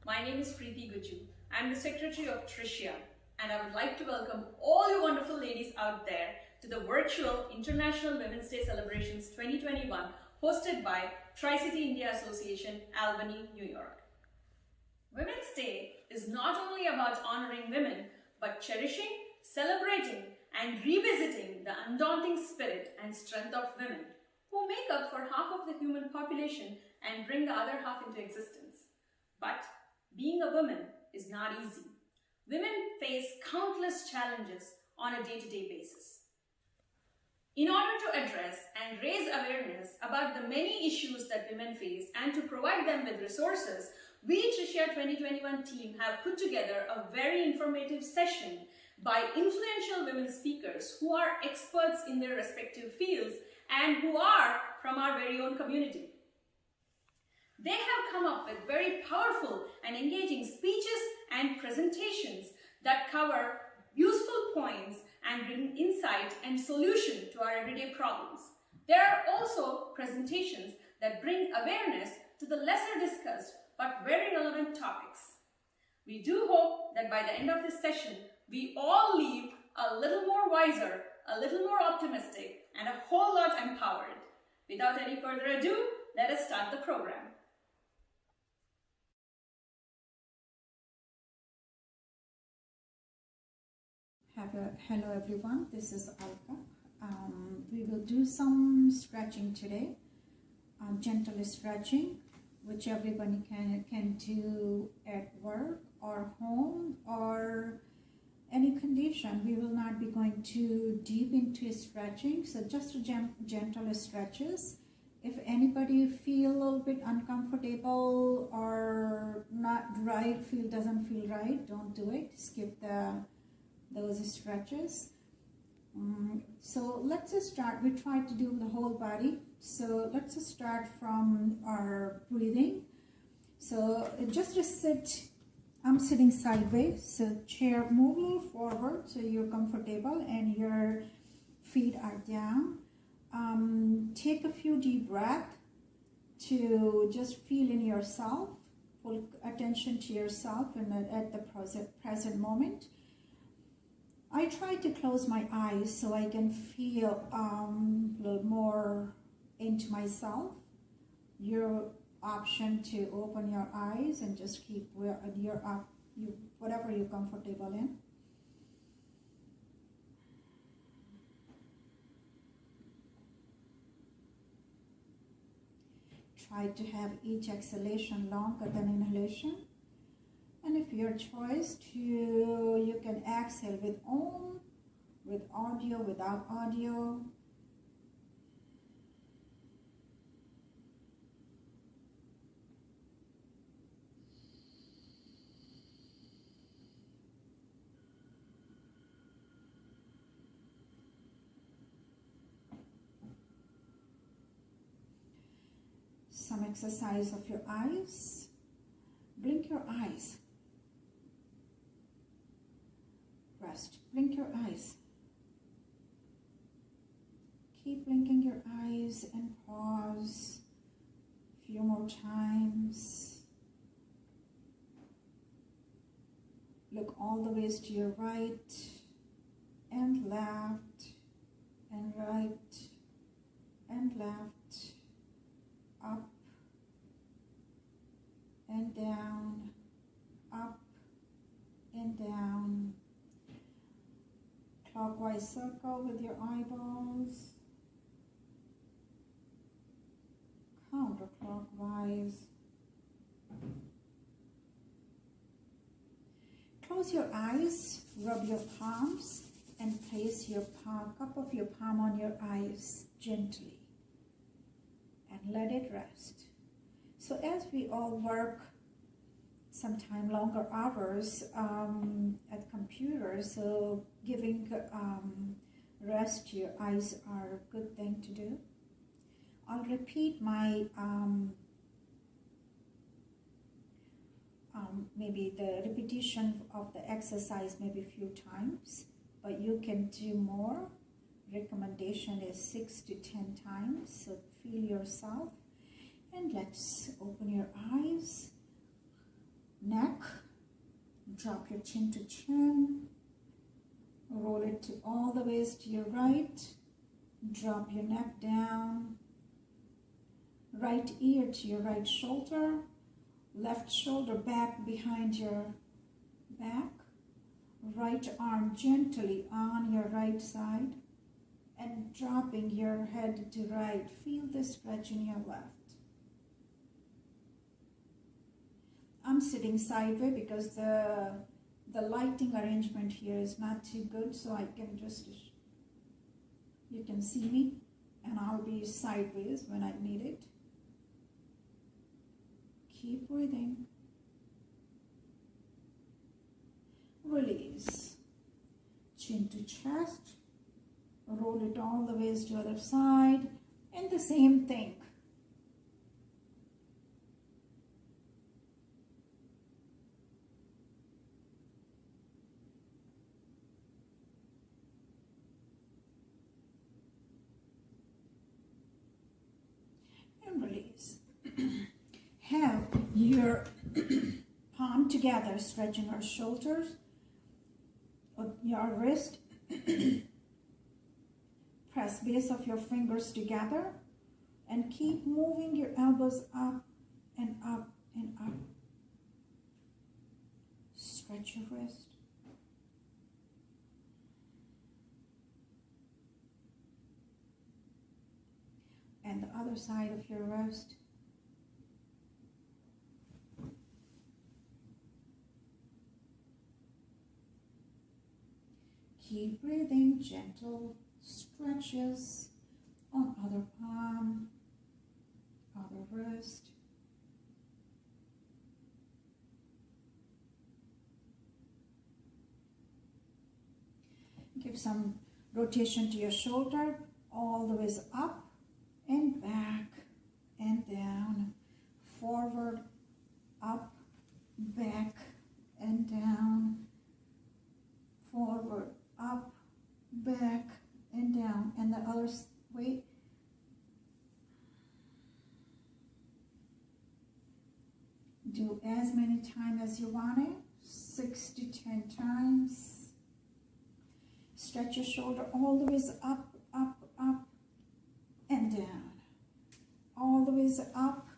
My name is Preeti Guju. I am the Secretary of TRICIA, and I would like to welcome all you wonderful ladies out there to the virtual International Women's Day Celebrations 2021 hosted by Tricity India Association, Albany, New York. Women's Day is not only about honoring women, but cherishing, celebrating, and revisiting the undaunting spirit and strength of women, who make up for half of the human population and bring the other half into existence. But being a woman is not easy. Women face countless challenges on a day-to-day basis. In order to address and raise awareness about the many issues that women face and to provide them with resources, we TRICIA 2021 team have put together a very informative session by influential women speakers who are experts in their respective fields and who are from our very own community. They have come up with very powerful and engaging speeches and presentations that cover useful points and bring insight and solution to our everyday problems. There are also presentations that bring awareness to the lesser discussed but very relevant topics. We do hope that by the end of this session, we all leave a little more wiser, a little more optimistic, and a whole lot empowered. Without any further ado, let us start the program. Hello everyone, this is Alka. We will do some stretching today, gentle stretching, which everybody can do at work or home or any condition. We will not be going too deep into stretching, so just gentle stretches. If anybody feel a little bit uncomfortable or not right, doesn't feel right, don't do it. Skip those stretches. So let's just start. We try to do the whole body. So let's just start from our breathing. So just to sit, I'm sitting sideways. So chair, move a little forward so you're comfortable and your feet are down. Take a few deep breaths to just feel in yourself. Pull attention to yourself and at the present moment. I try to close my eyes so I can feel a little more into myself. Your option to open your eyes and just keep whatever you're comfortable in. Try to have each exhalation longer than inhalation. And if your choice you can exhale with on, with audio, without audio. Some exercise of your eyes. Blink your eyes. Rest. Blink your eyes. Keep blinking your eyes and pause a few more times. Look all the ways to your right and left and right and left, up and down, up and down. Clockwise circle with your eyeballs, counterclockwise. Close your eyes, rub your palms, and place your cup of your palm on your eyes gently, and let it rest. So as we all work sometime longer hours at computers, so giving rest to your eyes are a good thing to do. I'll repeat my maybe the repetition of the exercise maybe a few times, but you can do more. Recommendation is 6 to 10 times, so feel yourself. And let's open your eyes. neck. Drop your chin to chin. Roll it to all the ways to your right. Drop your neck down. Right ear to your right shoulder. Left shoulder back behind your back. Right arm gently on your right side. And dropping your head to right. Feel the stretch in your left. I'm sitting sideways because the lighting arrangement here is not too good, so I can just, you can see me, and I'll be sideways when I need it. Keep breathing. Release. Chin to chest. Roll it all the ways to the other side, and the same thing. And release. Have your palm together, stretching our shoulders, your wrist. Press base of your fingers together and keep moving your elbows up and up and up. Stretch your wrist. And the other side of your wrist. Keep breathing, gentle stretches on other palm, other wrist. Give some rotation to your shoulder, all the ways up and back and down, forward, up, back and down, forward, up, back and down, and the other way. Do as many times as you want it, 6 to 10 times. Stretch your shoulder all the ways up, up, up, and down. All the ways up,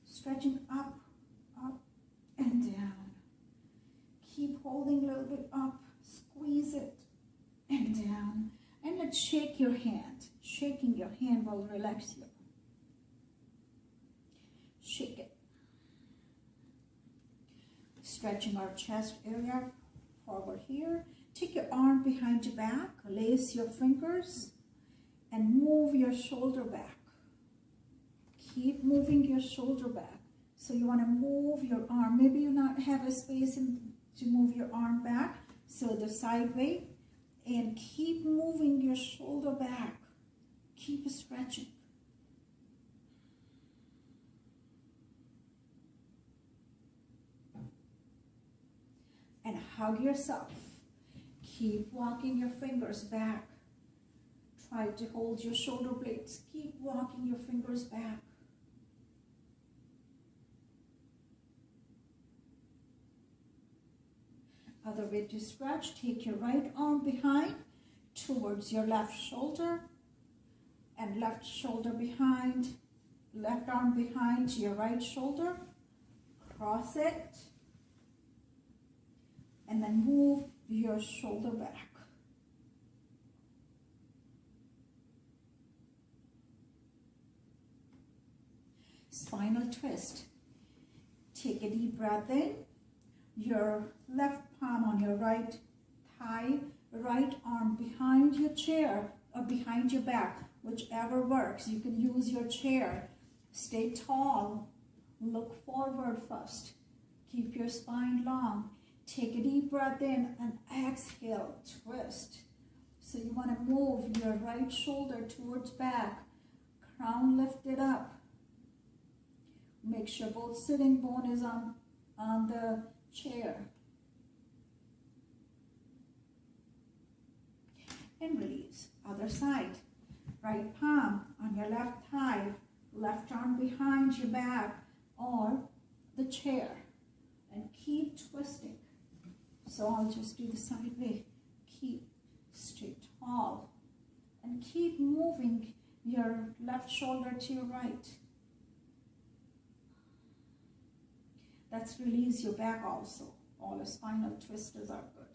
stretching up, up, and down. Keep holding a little bit up, squeeze it, and down. And let's shake your hand. Shaking your hand will relax you. Shake it. Stretching our chest area forward here. Take your arm behind your back. Lace your fingers and move your shoulder back. Keep moving your shoulder back. So you want to move your arm. Maybe you not have a space to move your arm back. So the side way. And keep moving your shoulder back. Keep stretching. And hug yourself. Keep walking your fingers back. Try to hold your shoulder blades. Keep walking your fingers back. Other way to stretch, take your right arm behind towards your left shoulder and left shoulder behind, left arm behind your right shoulder. Cross it and then move your shoulder back. Spinal twist. Take a deep breath in. Your left palm on your right thigh, right arm behind your chair or behind your back, whichever works. You can use your chair. Stay tall. Look forward first. Keep your spine long. Take a deep breath in and exhale, twist. So you want to move your right shoulder towards back, crown lifted up. Make sure both sitting bone is on the chair. And release. Other side. Right palm on your left thigh, left arm behind your back or the chair. And keep twisting. So I'll just do the side way. Keep straight tall and keep moving your left shoulder to your right. That's release your back also. All the spinal twisters are good.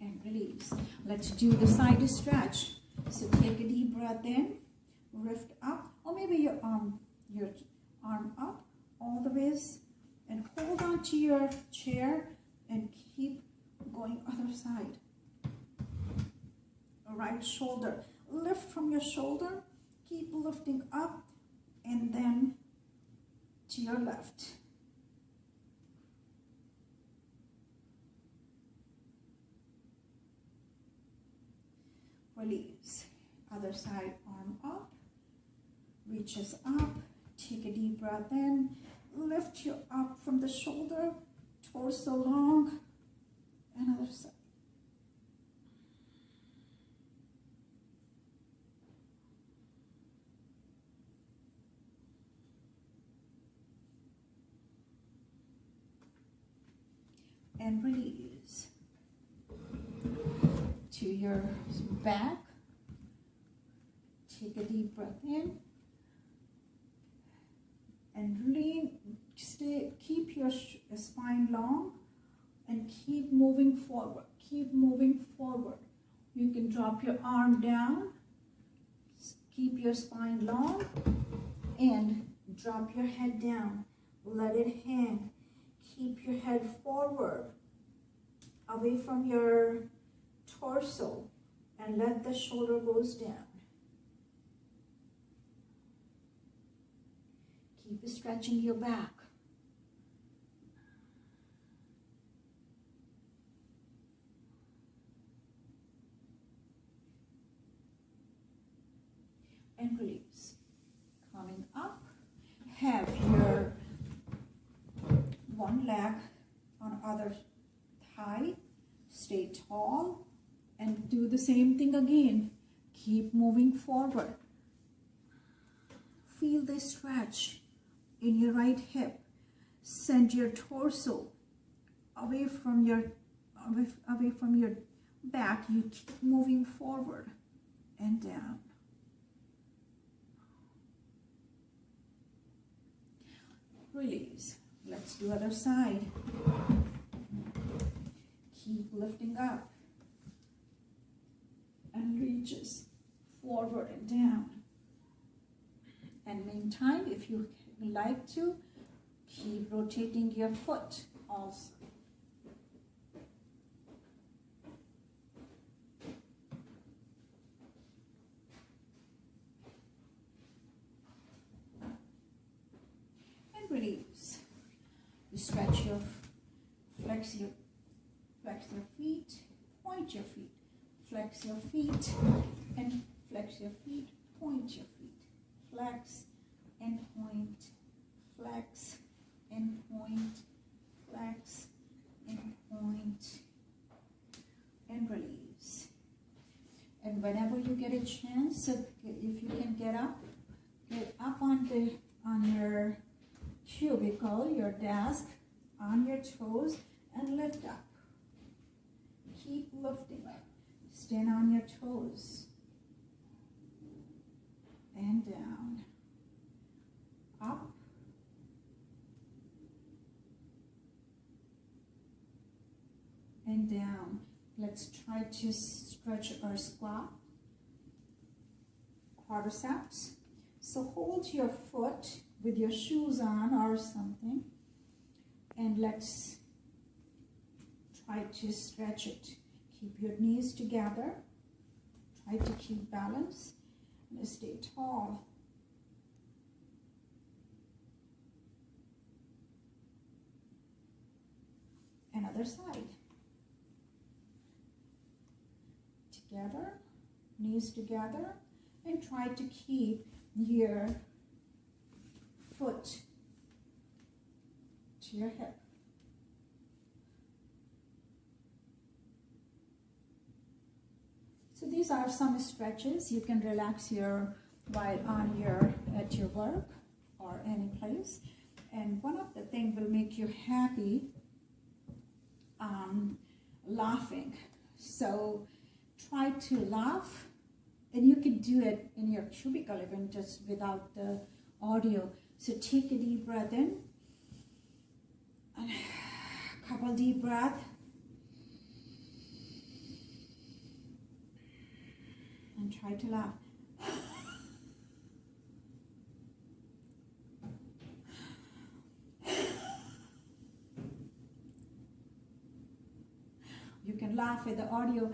And release. Let's do the side stretch. So take a deep breath in, lift up, or maybe your arm up all the ways, and hold on to your chair and keep going other side. Right shoulder, lift from your shoulder, keep lifting up, and then to your left. Release. Other side, arm up, reaches up, take a deep breath in, lift you up from the shoulder, torso long, and other side. And release. To your back. Take a deep breath in. And lean, keep your spine long and keep moving forward. Keep moving forward. You can drop your arm down. Keep your spine long and drop your head down. Let it hang. Keep your head forward, away from your torso, and let the shoulder goes down. Keep stretching your back. And release. Coming up, have your one leg on other thigh, stay tall, and do the same thing again. Keep moving forward. Feel the stretch in your right hip. Send your torso away from your back. You keep moving forward and down. Release. Let's do other side. Keep lifting up and reaches forward and down. And meantime, if you like to, keep rotating your foot also. And release. You stretch your, flex your feet, point your feet, flex your feet, and flex your feet, point your feet, flex and point, flex and point, flex and point, and release. And whenever you get a chance, so if you can get up on your cubicle, your desk, on your toes, and lift up. Keep lifting up. Stand on your toes. And down. Up. And down. Let's try to stretch our squat. Quadriceps. So hold your foot with your shoes on or something, and let's try to stretch it. Keep your knees together. Try to keep balance and stay tall. Another side. Together, knees together, and try to keep your foot to your hip. So these are some stretches. You can relax while at your work or or any place. And one of the things will make you happy, laughing. So try to laugh, and you can do it in your cubicle even just without the audio. So take a deep breath in, and a couple deep breaths, and try to laugh. You can laugh with the audio.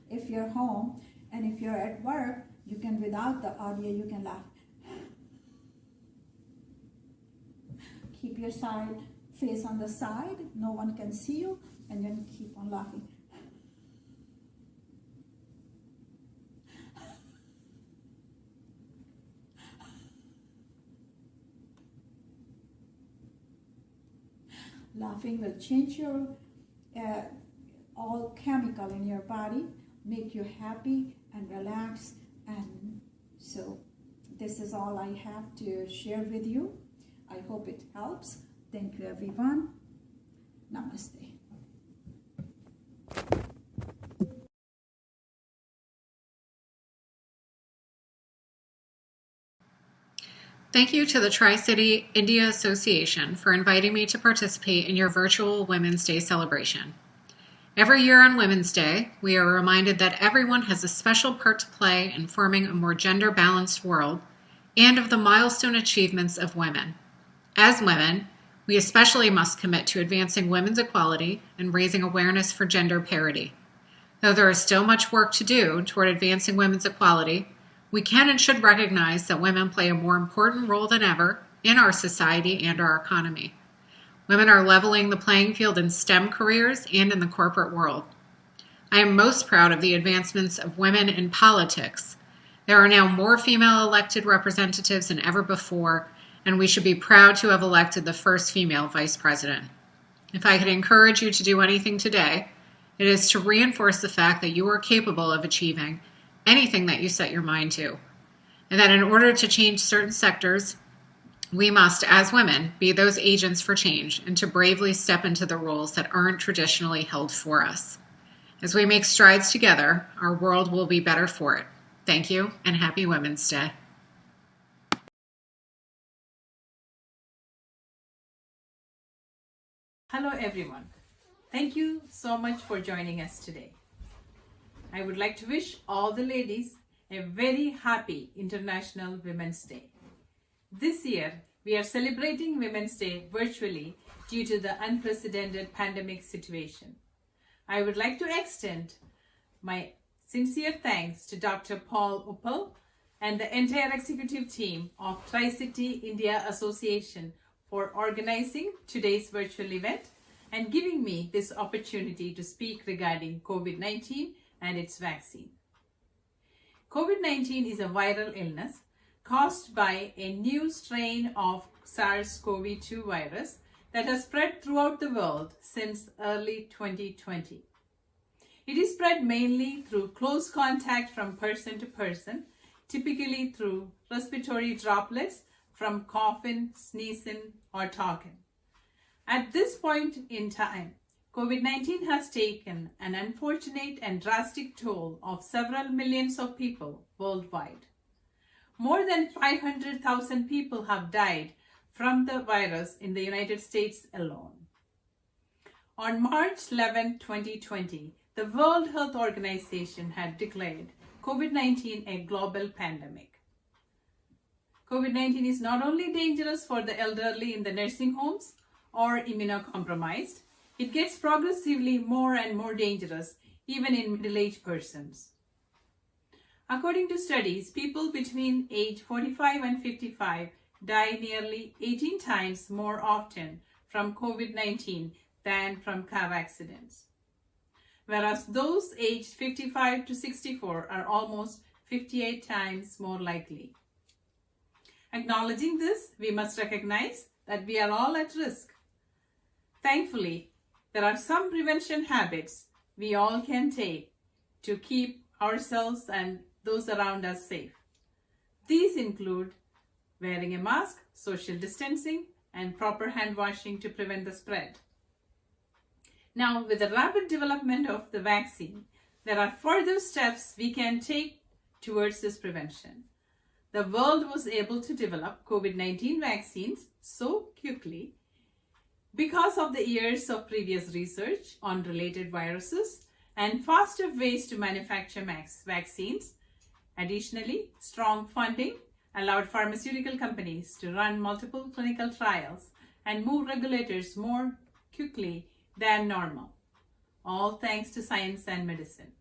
If you're home, and if you're at work, you can, without the audio, you can laugh. Keep your face on the side, no one can see you, and then keep on laughing. Laughing will change your all chemical in your body, make you happy and relax. And so this is all I have to share with you. I hope it helps. Thank you, everyone. Namaste. Thank you to the Tricity India Association for inviting me to participate in your virtual Women's Day celebration. Every year on Women's Day, we are reminded that everyone has a special part to play in forming a more gender-balanced world and of the milestone achievements of women. As women, we especially must commit to advancing women's equality and raising awareness for gender parity. Though there is still much work to do toward advancing women's equality, we can and should recognize that women play a more important role than ever in our society and our economy. Women are leveling the playing field in STEM careers and in the corporate world. I am most proud of the advancements of women in politics. There are now more female elected representatives than ever before, and we should be proud to have elected the first female vice president. If I could encourage you to do anything today, it is to reinforce the fact that you are capable of achieving anything that you set your mind to, and that in order to change certain sectors, we must, as women, be those agents for change and to bravely step into the roles that aren't traditionally held for us. As we make strides together, our world will be better for it. Thank you, and happy Women's Day. Hello everyone. Thank you so much for joining us today. I would like to wish all the ladies a very happy International Women's Day. This year, we are celebrating Women's Day virtually due to the unprecedented pandemic situation. I would like to extend my sincere thanks to Dr. Paul Uppal and the entire executive team of Tricity India Association for organizing today's virtual event and giving me this opportunity to speak regarding COVID-19 and its vaccine. COVID-19 is a viral illness caused by a new strain of SARS-CoV-2 virus that has spread throughout the world since early 2020. It is spread mainly through close contact from person to person, typically through respiratory droplets from coughing, sneezing, or talking. At this point in time, COVID-19 has taken an unfortunate and drastic toll of several millions of people worldwide. More than 500,000 people have died from the virus in the United States alone. On March 11, 2020, the World Health Organization had declared COVID-19 a global pandemic. COVID-19 is not only dangerous for the elderly in the nursing homes or immunocompromised, it gets progressively more and more dangerous even in middle-aged persons. According to studies, people between age 45 and 55 die nearly 18 times more often from COVID-19 than from car accidents, whereas those aged 55 to 64 are almost 58 times more likely. Acknowledging this, we must recognize that we are all at risk. Thankfully, there are some prevention habits we all can take to keep ourselves and those around us safe. These include wearing a mask, social distancing, and proper hand washing to prevent the spread. Now, with the rapid development of the vaccine, there are further steps we can take towards this prevention. The world was able to develop COVID-19 vaccines so quickly because of the years of previous research on related viruses and faster ways to manufacture vaccines. Additionally, strong funding allowed pharmaceutical companies to run multiple clinical trials and move regulators more quickly than normal, all thanks to science and medicine.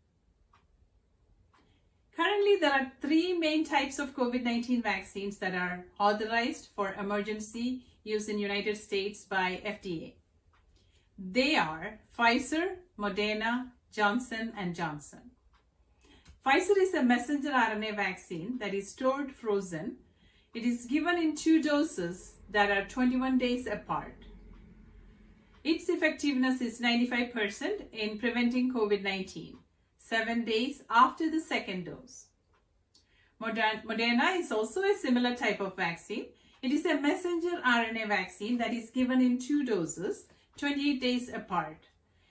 Currently, there are 3 main types of COVID-19 vaccines that are authorized for emergency use in the United States by FDA. They are Pfizer, Moderna, Johnson & Johnson. Pfizer is a messenger RNA vaccine that is stored frozen. It is given in 2 doses that are 21 days apart. Its effectiveness is 95% in preventing COVID-19, 7 days after the second dose. Moderna is also a similar type of vaccine. It is a messenger RNA vaccine that is given in 2 doses, 28 days apart.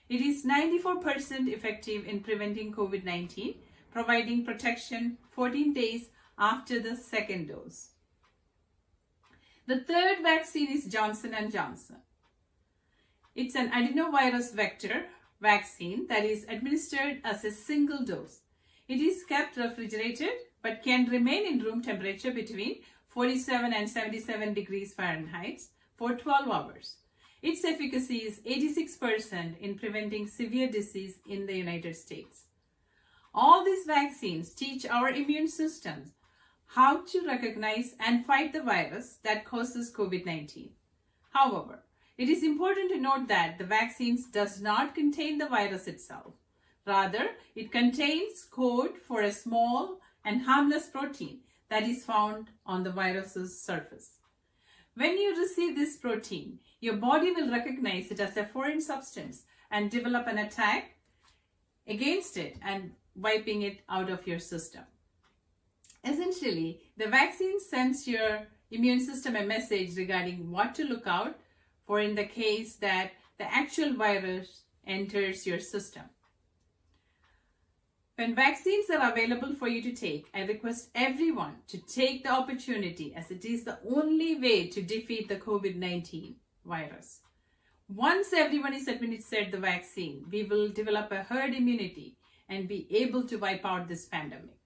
It is 94% effective in preventing COVID-19, providing protection 14 days after the second dose. The third vaccine is Johnson & Johnson. It's an adenovirus vector vaccine that is administered as a single dose. It is kept refrigerated but can remain in room temperature between 47 and 77 degrees Fahrenheit for 12 hours. Its efficacy is 86% in preventing severe disease in the United States. All these vaccines teach our immune systems how to recognize and fight the virus that causes COVID-19. However, it is important to note that the vaccines does not contain the virus itself. Rather, it contains code for a small and harmless protein that is found on the virus's surface. When you receive this protein, your body will recognize it as a foreign substance and develop an attack against it and wiping it out of your system. Essentially, the vaccine sends your immune system a message regarding what to look out for in the case that the actual virus enters your system. When vaccines are available for you to take, I request everyone to take the opportunity, as it is the only way to defeat the COVID-19 virus. Once everyone is administered the vaccine, we will develop a herd immunity and be able to wipe out this pandemic.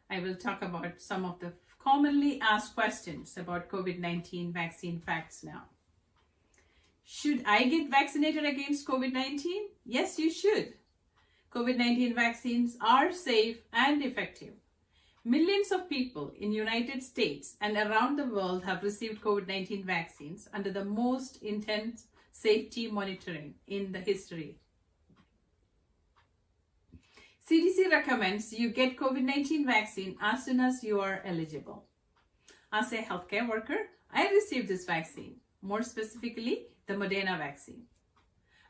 I will talk about some of the commonly asked questions about COVID-19 vaccine facts now. Should I get vaccinated against COVID-19? Yes, you should. COVID-19 vaccines are safe and effective. Millions of people in the United States and around the world have received COVID-19 vaccines under the most intense safety monitoring in the history. CDC recommends you get COVID-19 vaccine as soon as you are eligible. As a healthcare worker, I received this vaccine, more specifically the Moderna vaccine.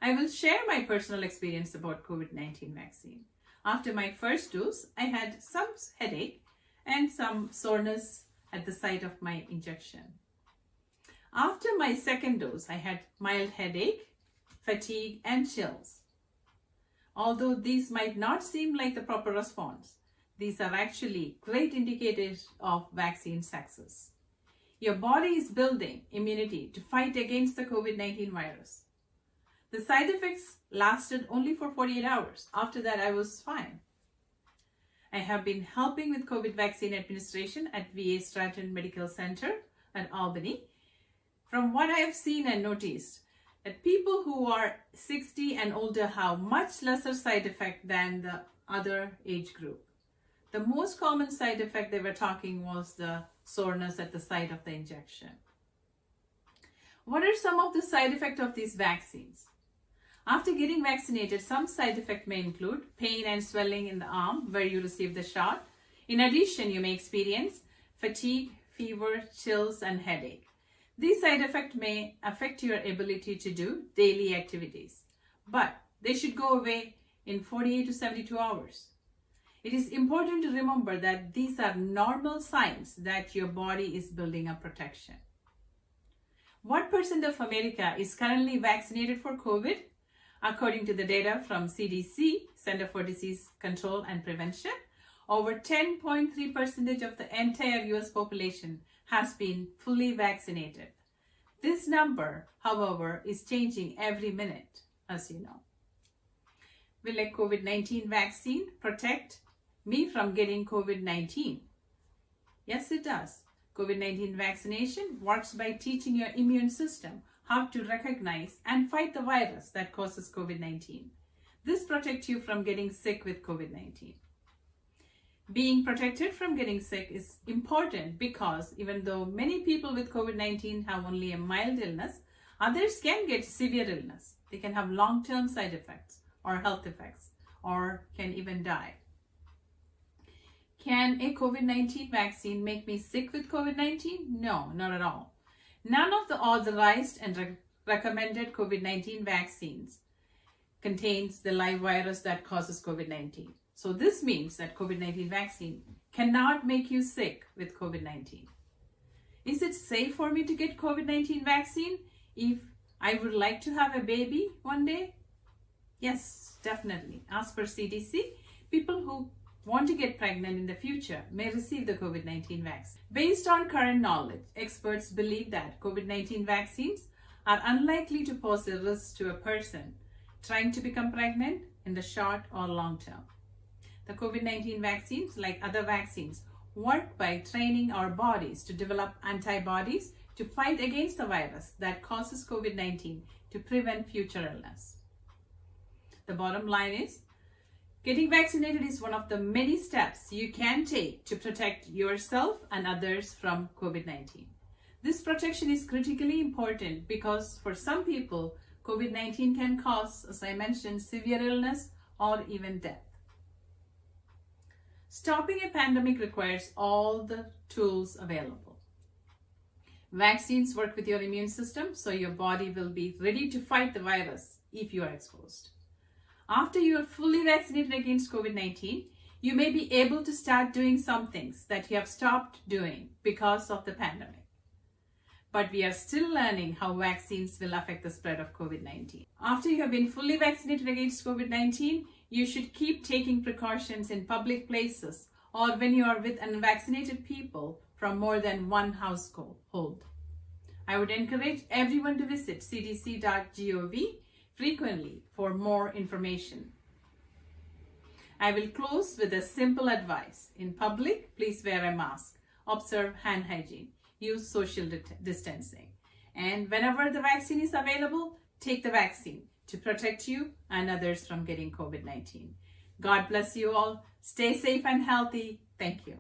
I will share my personal experience about COVID-19 vaccine. After my first dose, I had some headache and some soreness at the site of my injection. After my second dose, I had mild headache, fatigue, and chills. Although these might not seem like the proper response, these are actually great indicators of vaccine success. Your body is building immunity to fight against the COVID-19 virus. The side effects lasted only for 48 hours. After that, I was fine. I have been helping with COVID vaccine administration at VA Stratton Medical Center at Albany. From what I have seen and noticed, that people who are 60 and older have much lesser side effect than the other age group. The most common side effect they were talking was the soreness at the site of the injection. What are some of the side effects of these vaccines? After getting vaccinated, some side effects may include pain and swelling in the arm where you receive the shot. In addition, you may experience fatigue, fever, chills, and headache. These side effects may affect your ability to do daily activities, but they should go away in 48 to 72 hours. It is important to remember that these are normal signs that your body is building up protection. What percent of America is currently vaccinated for COVID? According to the data from CDC, Center for Disease Control and Prevention, over 10.3% of the entire US population has been fully vaccinated. This number, however, is changing every minute, as you know. Will a COVID-19 vaccine protect me from getting COVID-19? Yes, it does. COVID-19 vaccination works by teaching your immune system how to recognize and fight the virus that causes COVID-19. This protects you from getting sick with COVID-19. Being protected from getting sick is important because even though many people with COVID-19 have only a mild illness, others can get severe illness. They can have long-term side effects or health effects or can even die. Can a COVID-19 vaccine make me sick with COVID-19? No, not at all. None of the authorized and recommended COVID-19 vaccines contains the live virus that causes COVID-19. So this means that COVID-19 vaccine cannot make you sick with COVID-19. Is it safe for me to get COVID-19 vaccine if I would like to have a baby one day? Yes, definitely. As per CDC, people who want to get pregnant in the future may receive the COVID-19 vaccine. Based on current knowledge, experts believe that COVID-19 vaccines are unlikely to pose a risk to a person trying to become pregnant in the short or long term. The COVID-19 vaccines, like other vaccines, work by training our bodies to develop antibodies to fight against the virus that causes COVID-19 to prevent future illness. The bottom line is, getting vaccinated is one of the many steps you can take to protect yourself and others from COVID-19. This protection is critically important because for some people, COVID-19 can cause, as I mentioned, severe illness or even death. Stopping a pandemic requires all the tools available. Vaccines work with your immune system, so your body will be ready to fight the virus if you are exposed. After you are fully vaccinated against COVID-19, you may be able to start doing some things that you have stopped doing because of the pandemic. But we are still learning how vaccines will affect the spread of COVID-19. After you have been fully vaccinated against COVID-19, you should keep taking precautions in public places or when you are with unvaccinated people from more than one household. I would encourage everyone to visit cdc.gov frequently for more information. I will close with a simple advice. In public, please wear a mask, observe hand hygiene, use social distancing, and whenever the vaccine is available, take the vaccine to protect you and others from getting COVID-19. God bless you all. Stay safe and healthy. Thank you.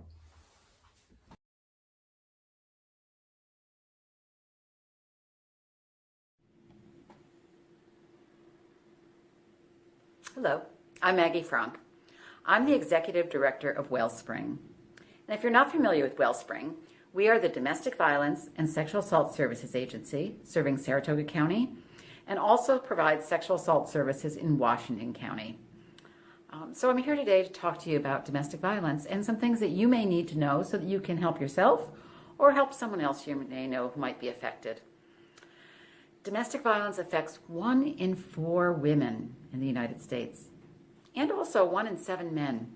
Hello, I'm Maggie Frank. I'm the Executive Director of Wellspring. And if you're not familiar with Wellspring, we are the Domestic Violence and Sexual Assault Services Agency serving Saratoga County and also provides sexual assault services in Washington County. So I'm here today to talk to you about domestic violence and some things that you may need to know so that you can help yourself or help someone else you may know who might be affected. Domestic violence affects 1 in 4 women in the United States and also 1 in 7 men.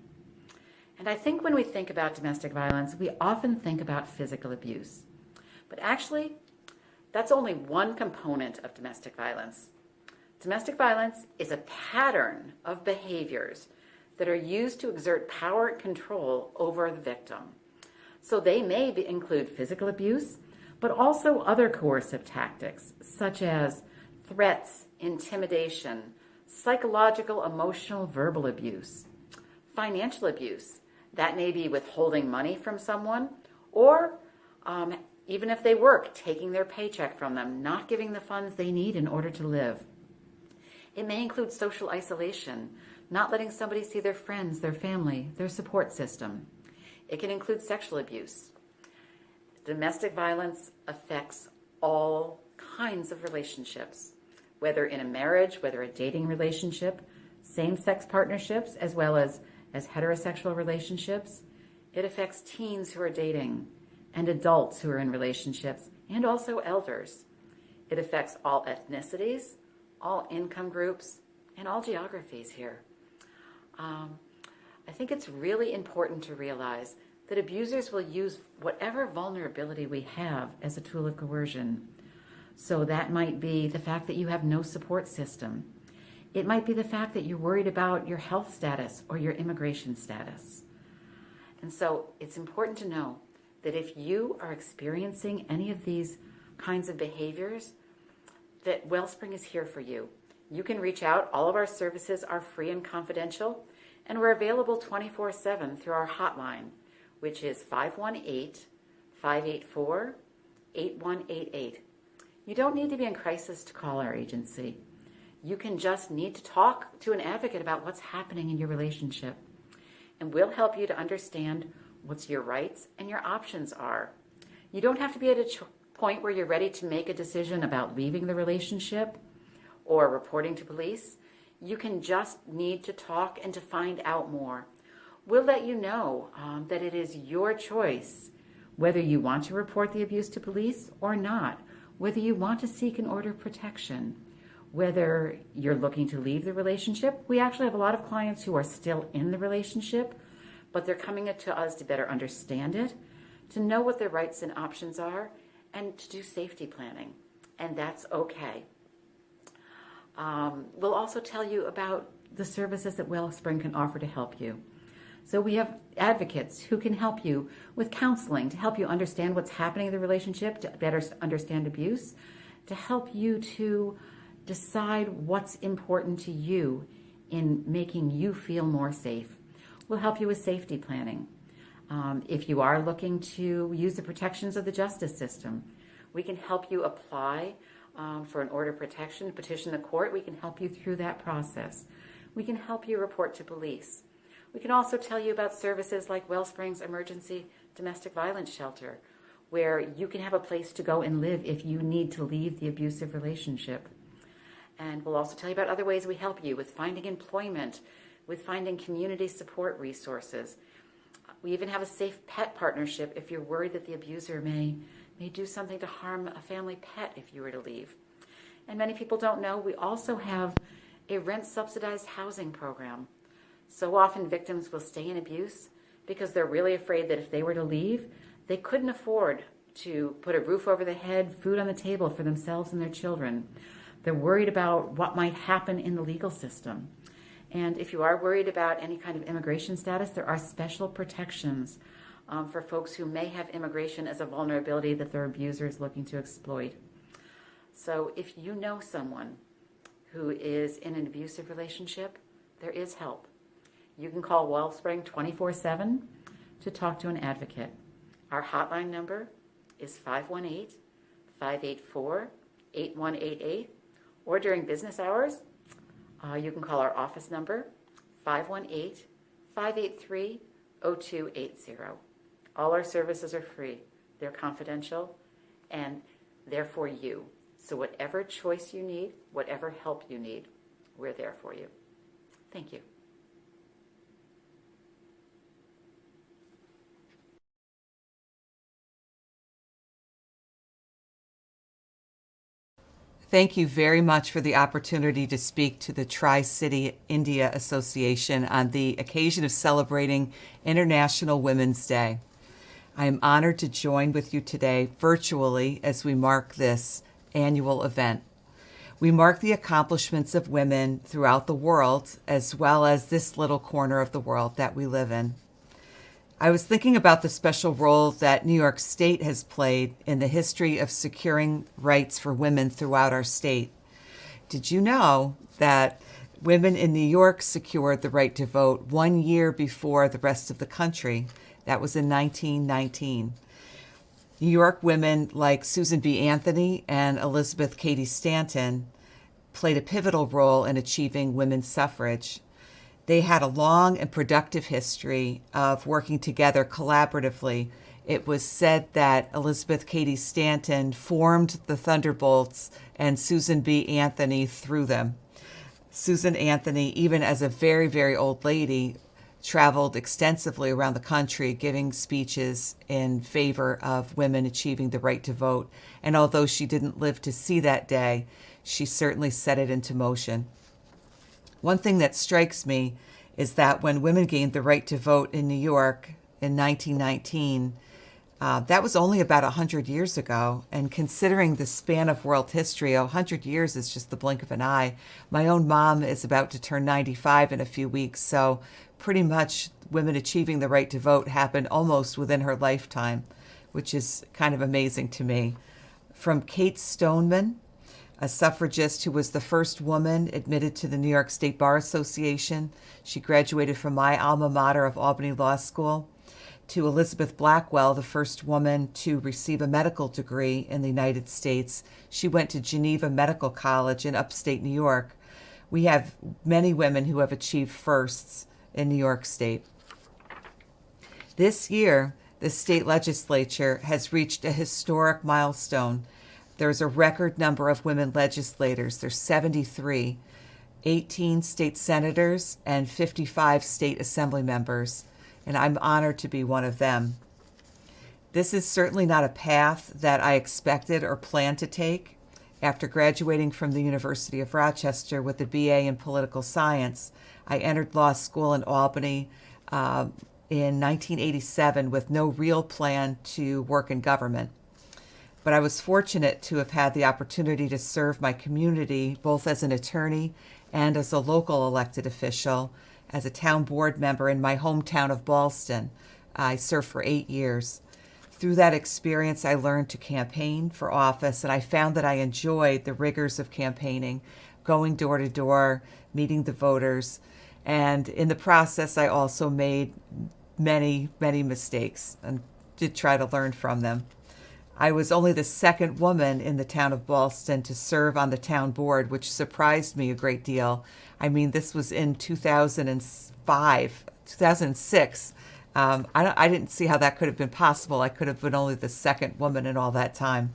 And I think when we think about domestic violence, we often think about physical abuse. But actually, that's only one component of domestic violence. Domestic violence is a pattern of behaviors that are used to exert power and control over the victim. So they may include physical abuse, but also other coercive tactics, such as threats, intimidation, psychological, emotional, verbal abuse, financial abuse. That may be withholding money from someone, or even if they work, taking their paycheck from them, not giving the funds they need in order to live. It may include social isolation, not letting somebody see their friends, their family, their support system. It can include sexual abuse. Domestic violence affects all kinds of relationships, whether in a marriage, whether a dating relationship, same-sex partnerships, as well as as heterosexual relationships. It affects teens who are dating and adults who are in relationships, and also elders. It affects all ethnicities, all income groups, and all geographies here. I think it's really important to realize that abusers will use whatever vulnerability we have as a tool of coercion. So that might be the fact that you have no support system. It might be the fact that you're worried about your health status or your immigration status. And so it's important to know that if you are experiencing any of these kinds of behaviors, that Wellspring is here for you. You can reach out. All of our services are free and confidential, and we're available 24/7 through our hotline, which is 518-584-8188. You don't need to be in crisis to call our agency. You can just need to talk to an advocate about what's happening in your relationship, and we'll help you to understand what your rights and your options are. You don't have to be at a point where you're ready to make a decision about leaving the relationship or reporting to police. You can just need to talk and to find out more. We'll let you know that it is your choice whether you want to report the abuse to police or not, whether you want to seek an order of protection, whether you're looking to leave the relationship. We actually have a lot of clients who are still in the relationship, but they're coming to us to better understand it, to know what their rights and options are, and to do safety planning. And that's okay. We'll also tell you about the services that Wellspring can offer to help you. So we have advocates who can help you with counseling to help you understand what's happening in the relationship, to better understand abuse, to help you to decide what's important to you in making you feel more safe. We'll help you with safety planning. If you are looking to use the protections of the justice system, we can help you apply for an order of protection, petition the court. We can help you through that process. We can help you report to police. We can also tell you about services like Wellspring's Emergency Domestic Violence Shelter, where you can have a place to go and live if you need to leave the abusive relationship. And we'll also tell you about other ways we help you with finding employment, with finding community support resources. We even have a safe pet partnership if you're worried that the abuser may do something to harm a family pet if you were to leave. And many people don't know, we also have a rent-subsidized housing program. So often victims will stay in abuse because they're really afraid that if they were to leave, they couldn't afford to put a roof over their head, food on the table for themselves and their children. They're worried about what might happen in the legal system. And if you are worried about any kind of immigration status, there are special protections for folks who may have immigration as a vulnerability that their abuser is looking to exploit. So if you know someone who is in an abusive relationship, there is help. You can call Wellspring 24/7 to talk to an advocate. Our hotline number is 518-584-8188, or during business hours, you can call our office number, 518-583-0280. All our services are free. They're confidential, and they're for you. So whatever choice you need, whatever help you need, we're there for you. Thank you. Thank you very much for the opportunity to speak to the Tricity India Association on the occasion of celebrating International Women's Day. I am honored to join with you today virtually as we mark this annual event. We mark the accomplishments of women throughout the world, as well as this little corner of the world that we live in. I was thinking about the special role that New York State has played in the history of securing rights for women throughout our state. Did you know that women in New York secured the right to vote 1 year before the rest of the country? That was in 1919. New York women like Susan B. Anthony and Elizabeth Cady Stanton played a pivotal role in achieving women's suffrage. They had a long and productive history of working together collaboratively. It was said that Elizabeth Cady Stanton formed the Thunderbolts and Susan B. Anthony threw them. Susan Anthony, even as a very, very old lady, traveled extensively around the country giving speeches in favor of women achieving the right to vote. And although she didn't live to see that day, she certainly set it into motion. One thing that strikes me is that when women gained the right to vote in New York in 1919, that was only about 100 years ago. And considering the span of world history, 100 years is just the blink of an eye. My own mom is about to turn 95 in a few weeks, so pretty much women achieving the right to vote happened almost within her lifetime, which is kind of amazing to me. From Kate Stoneman, a suffragist who was the first woman admitted to the New York State Bar Association. She graduated from my alma mater of Albany Law School. To Elizabeth Blackwell, the first woman to receive a medical degree in the United States. She went to Geneva Medical College in upstate New York. We have many women who have achieved firsts in New York State. This year, the state legislature has reached a historic milestone. There's a record number of women legislators. There's 73, 18 state senators, and 55 state assembly members. And I'm honored to be one of them. This is certainly not a path that I expected or planned to take. After graduating from the University of Rochester with a BA in political science, I entered law school in Albany in 1987 with no real plan to work in government. But I was fortunate to have had the opportunity to serve my community both as an attorney and as a local elected official. As a town board member in my hometown of Ballston, I served for 8 years. Through that experience, I learned to campaign for office, and I found that I enjoyed the rigors of campaigning, going door to door, meeting the voters. And in the process, I also made many, many mistakes and did try to learn from them. I was only the second woman in the town of Ballston to serve on the town board, which surprised me a great deal. I mean, this was in 2006. I didn't see how that could have been possible. I could have been only the second woman in all that time.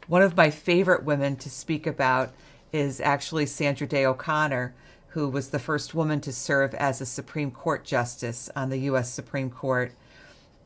One of my favorite women to speak about is actually Sandra Day O'Connor, who was the first woman to serve as a Supreme Court justice on the U.S. Supreme Court.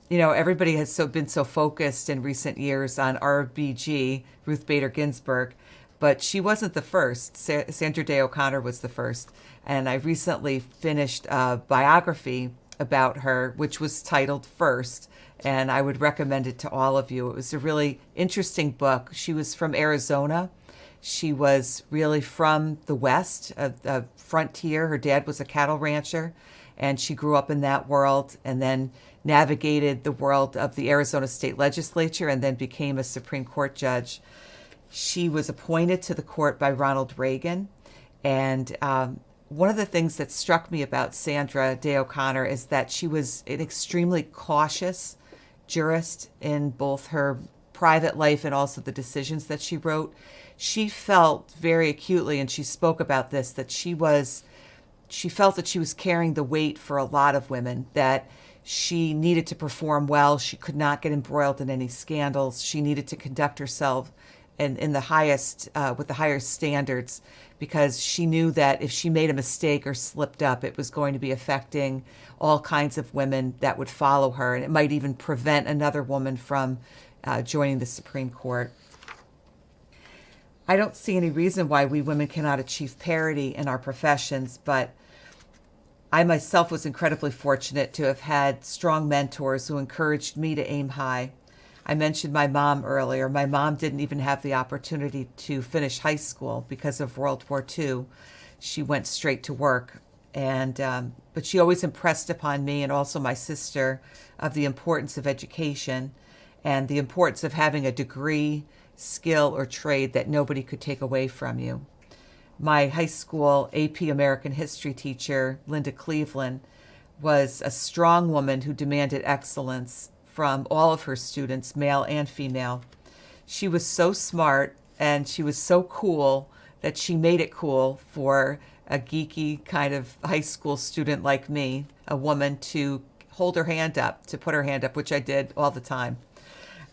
You know, everybody has been so focused in recent years on RBG, Ruth Bader Ginsburg, but she wasn't the first. Sandra Day O'Connor was the first. And I recently finished a biography about her, which was titled First, and I would recommend it to all of you. It was a really interesting book. She was from Arizona. She was really from the West, a frontier. Her dad was a cattle rancher, and she grew up in that world and then navigated the world of the Arizona State Legislature and then became a Supreme Court judge. She was appointed to the court by Ronald Reagan. And one of the things that struck me about Sandra Day O'Connor is that she was an extremely cautious jurist in both her private life and also the decisions that she wrote. She felt very acutely, and she spoke about this, that she felt that she was carrying the weight for a lot of women, that she needed to perform well. She could not get embroiled in any scandals. She needed to conduct herself in the highest, with the highest standards, because she knew that if she made a mistake or slipped up, it was going to be affecting all kinds of women that would follow her, and it might even prevent another woman from joining the Supreme Court. I don't see any reason why we women cannot achieve parity in our professions, but I myself was incredibly fortunate to have had strong mentors who encouraged me to aim high. I mentioned my mom earlier. My mom didn't even have the opportunity to finish high school because of World War II. She went straight to work, but she always impressed upon me and also my sister of the importance of education and the importance of having a degree, skill, or trade that nobody could take away from you. My high school AP American History teacher, Linda Cleveland, was a strong woman who demanded excellence from all of her students, male and female. She was so smart and she was so cool that she made it cool for a geeky kind of high school student like me, a woman, to hold her hand up, to put her hand up, which I did all the time.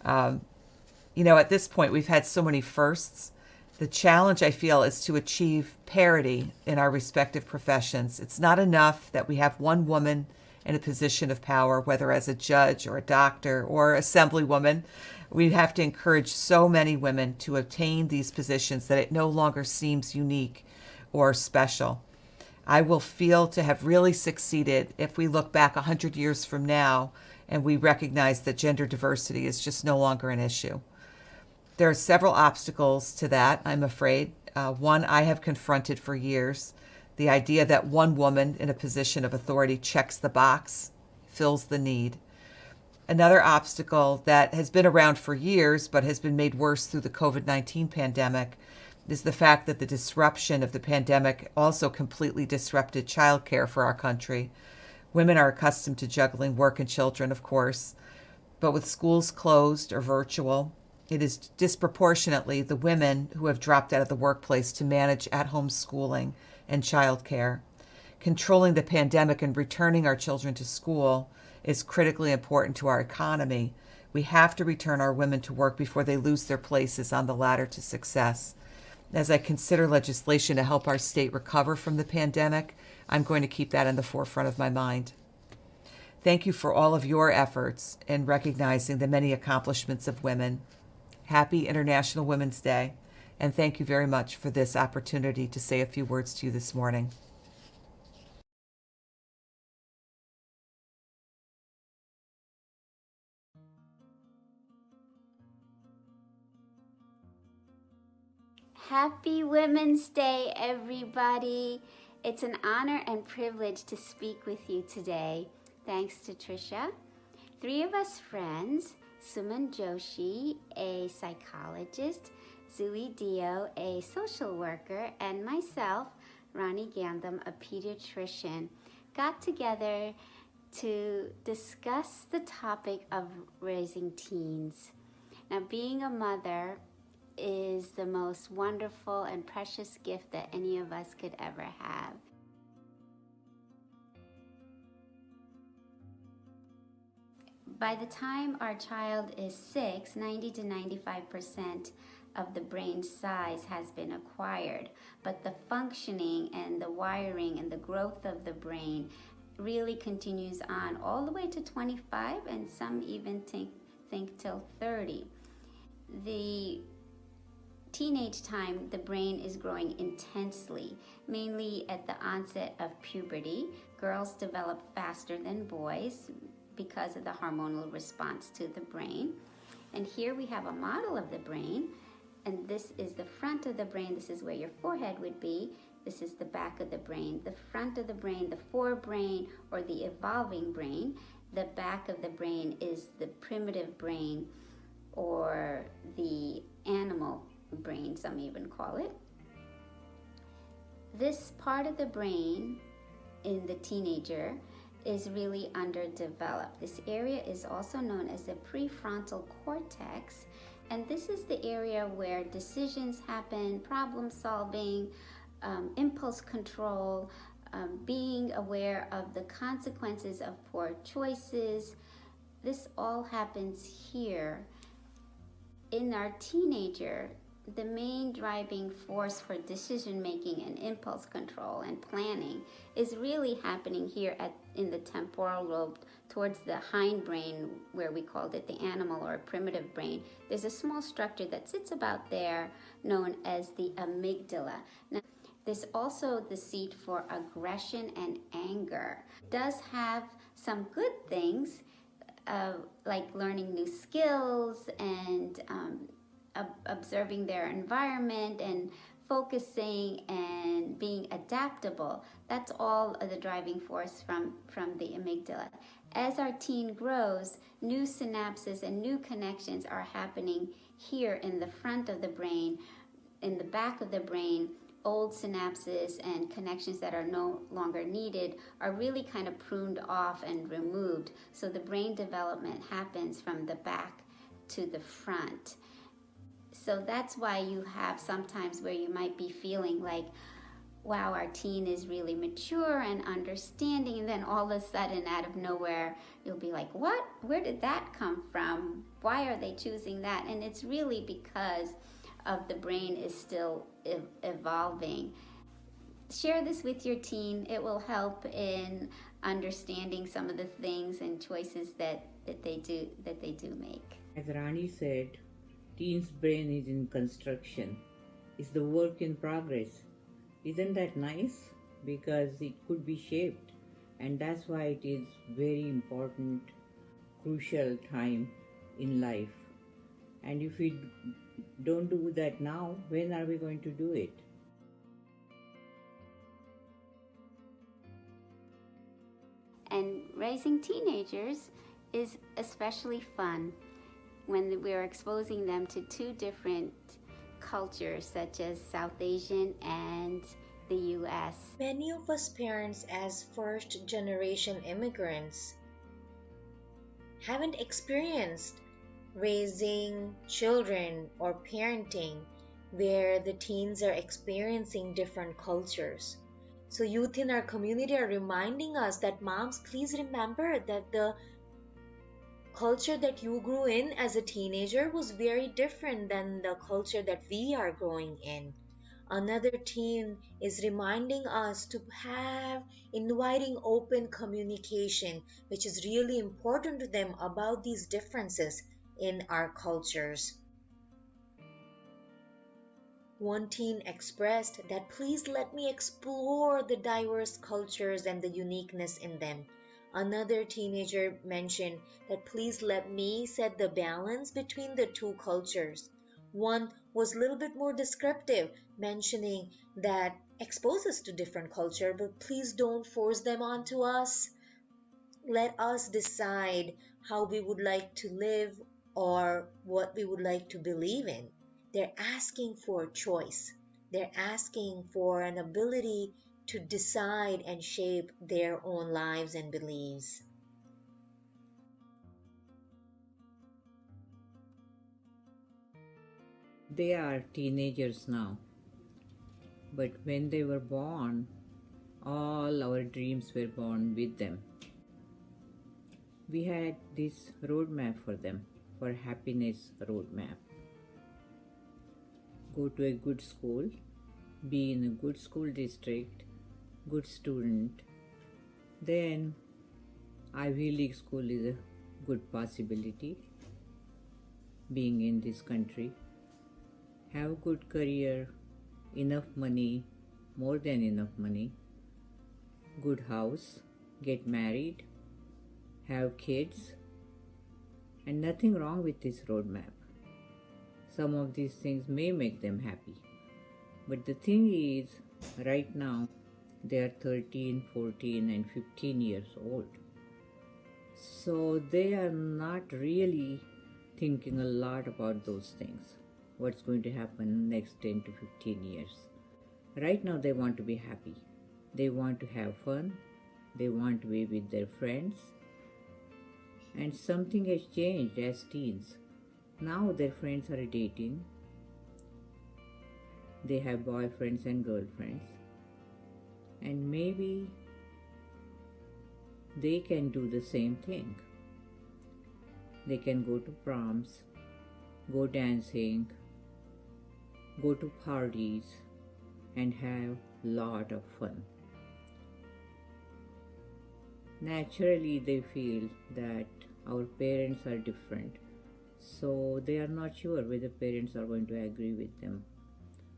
At this point, we've had so many firsts The challenge, I feel, is to achieve parity in our respective professions. It's not enough that we have one woman in a position of power, whether as a judge or a doctor or assemblywoman. We have to encourage so many women to obtain these positions that it no longer seems unique or special. I will feel to have really succeeded if we look back 100 years from now and we recognize that gender diversity is just no longer an issue. There are several obstacles to that, I'm afraid. One I have confronted for years, the idea that one woman in a position of authority checks the box, fills the need. Another obstacle that has been around for years but has been made worse through the COVID-19 pandemic is the fact that the disruption of the pandemic also completely disrupted childcare for our country. Women are accustomed to juggling work and children, of course, but with schools closed or virtual, it is disproportionately the women who have dropped out of the workplace to manage at-home schooling and childcare. Controlling the pandemic and returning our children to school is critically important to our economy. We have to return our women to work before they lose their places on the ladder to success. As I consider legislation to help our state recover from the pandemic, I'm going to keep that in the forefront of my mind. Thank you for all of your efforts in recognizing the many accomplishments of women. Happy International Women's Day, and thank you very much for this opportunity to say a few words to you this morning. Happy Women's Day, everybody. It's an honor and privilege to speak with you today. Thanks to Tricia. 3 of us friends, Suman Joshi, a psychologist, Zui Dio, a social worker, and myself, Rani Gandham, a pediatrician, got together to discuss the topic of raising teens. Now, being a mother is the most wonderful and precious gift that any of us could ever have. By the time our child is 6, 90 to 95% of the brain size has been acquired, but the functioning and the wiring and the growth of the brain really continues on all the way to 25, and some even think till 30. The teenage time, the brain is growing intensely, mainly at the onset of puberty. Girls develop faster than boys because of the hormonal response to the brain. And here we have a model of the brain, and this is the front of the brain. This is where your forehead would be. This is the back of the brain. The front of the brain, the forebrain, or the evolving brain. The back of the brain is the primitive brain, or the animal brain, some even call it. This part of the brain in the teenager is really underdeveloped. This area is also known as the prefrontal cortex, and this is the area where decisions happen, problem solving, impulse control, being aware of the consequences of poor choices. This all happens here. In our teenager, the main driving force for decision making and impulse control and planning is really happening here in the temporal lobe towards the hindbrain, where we called it the animal or primitive brain. There's a small structure that sits about there known as the amygdala. Now, there's also the seat for aggression and anger. It does have some good things, like learning new skills and observing their environment and focusing and being adaptable. That's all the driving force from the amygdala. As our teen grows, new synapses and new connections are happening here in the front of the brain. In the back of the brain, old synapses and connections that are no longer needed are really kind of pruned off and removed. So the brain development happens from the back to the front. So that's why you have sometimes where you might be feeling like, wow, our teen is really mature and understanding, and then all of a sudden, out of nowhere, you'll be like, what? Where did that come from? Why are they choosing that? And it's really because of the brain is still evolving. Share this with your teen. It will help in understanding some of the things and choices that they do make. As Rani said, teen's brain is in construction. It's the work in progress. Isn't that nice? Because it could be shaped, and that's why it is very important, crucial time in life. And if we don't do that now, when are we going to do it? And raising teenagers is especially fun when we're exposing them to two different cultures, such as South Asian and the US. Many of us parents, as first generation immigrants, haven't experienced raising children or parenting where the teens are experiencing different cultures. So youth in our community are reminding us that moms, please remember that the culture that you grew in as a teenager was very different than the culture that we are growing in. Another teen is reminding us to have inviting open communication, which is really important to them about these differences in our cultures. One teen expressed that please let me explore the diverse cultures and the uniqueness in them. Another teenager mentioned that please let me set the balance between the two cultures. One was a little bit more descriptive, mentioning that expose us to different culture, but please don't force them onto us. Let us decide how we would like to live or what we would like to believe in. They're asking for a choice. They're asking for an ability to decide and shape their own lives and beliefs. They are teenagers now. But when they were born, all our dreams were born with them. We had this roadmap for them, for happiness roadmap. Go to a good school, be in a good school district, good student. Then Ivy League school is a good possibility, being in this country. Have good career, enough money, more than enough money, good house, get married, have kids, and nothing wrong with this roadmap. Some of these things may make them happy. But the thing is, right now, they are 13, 14, and 15 years old. So they are not really thinking a lot about those things. What's going to happen next 10 to 15 years. Right now, they want to be happy. They want to have fun. They want to be with their friends. And something has changed as teens. Now their friends are dating. They have boyfriends and girlfriends. And maybe they can do the same thing. They can go to proms, go dancing, go to parties, and have a lot of fun. Naturally, they feel that our parents are different. So they are not sure whether parents are going to agree with them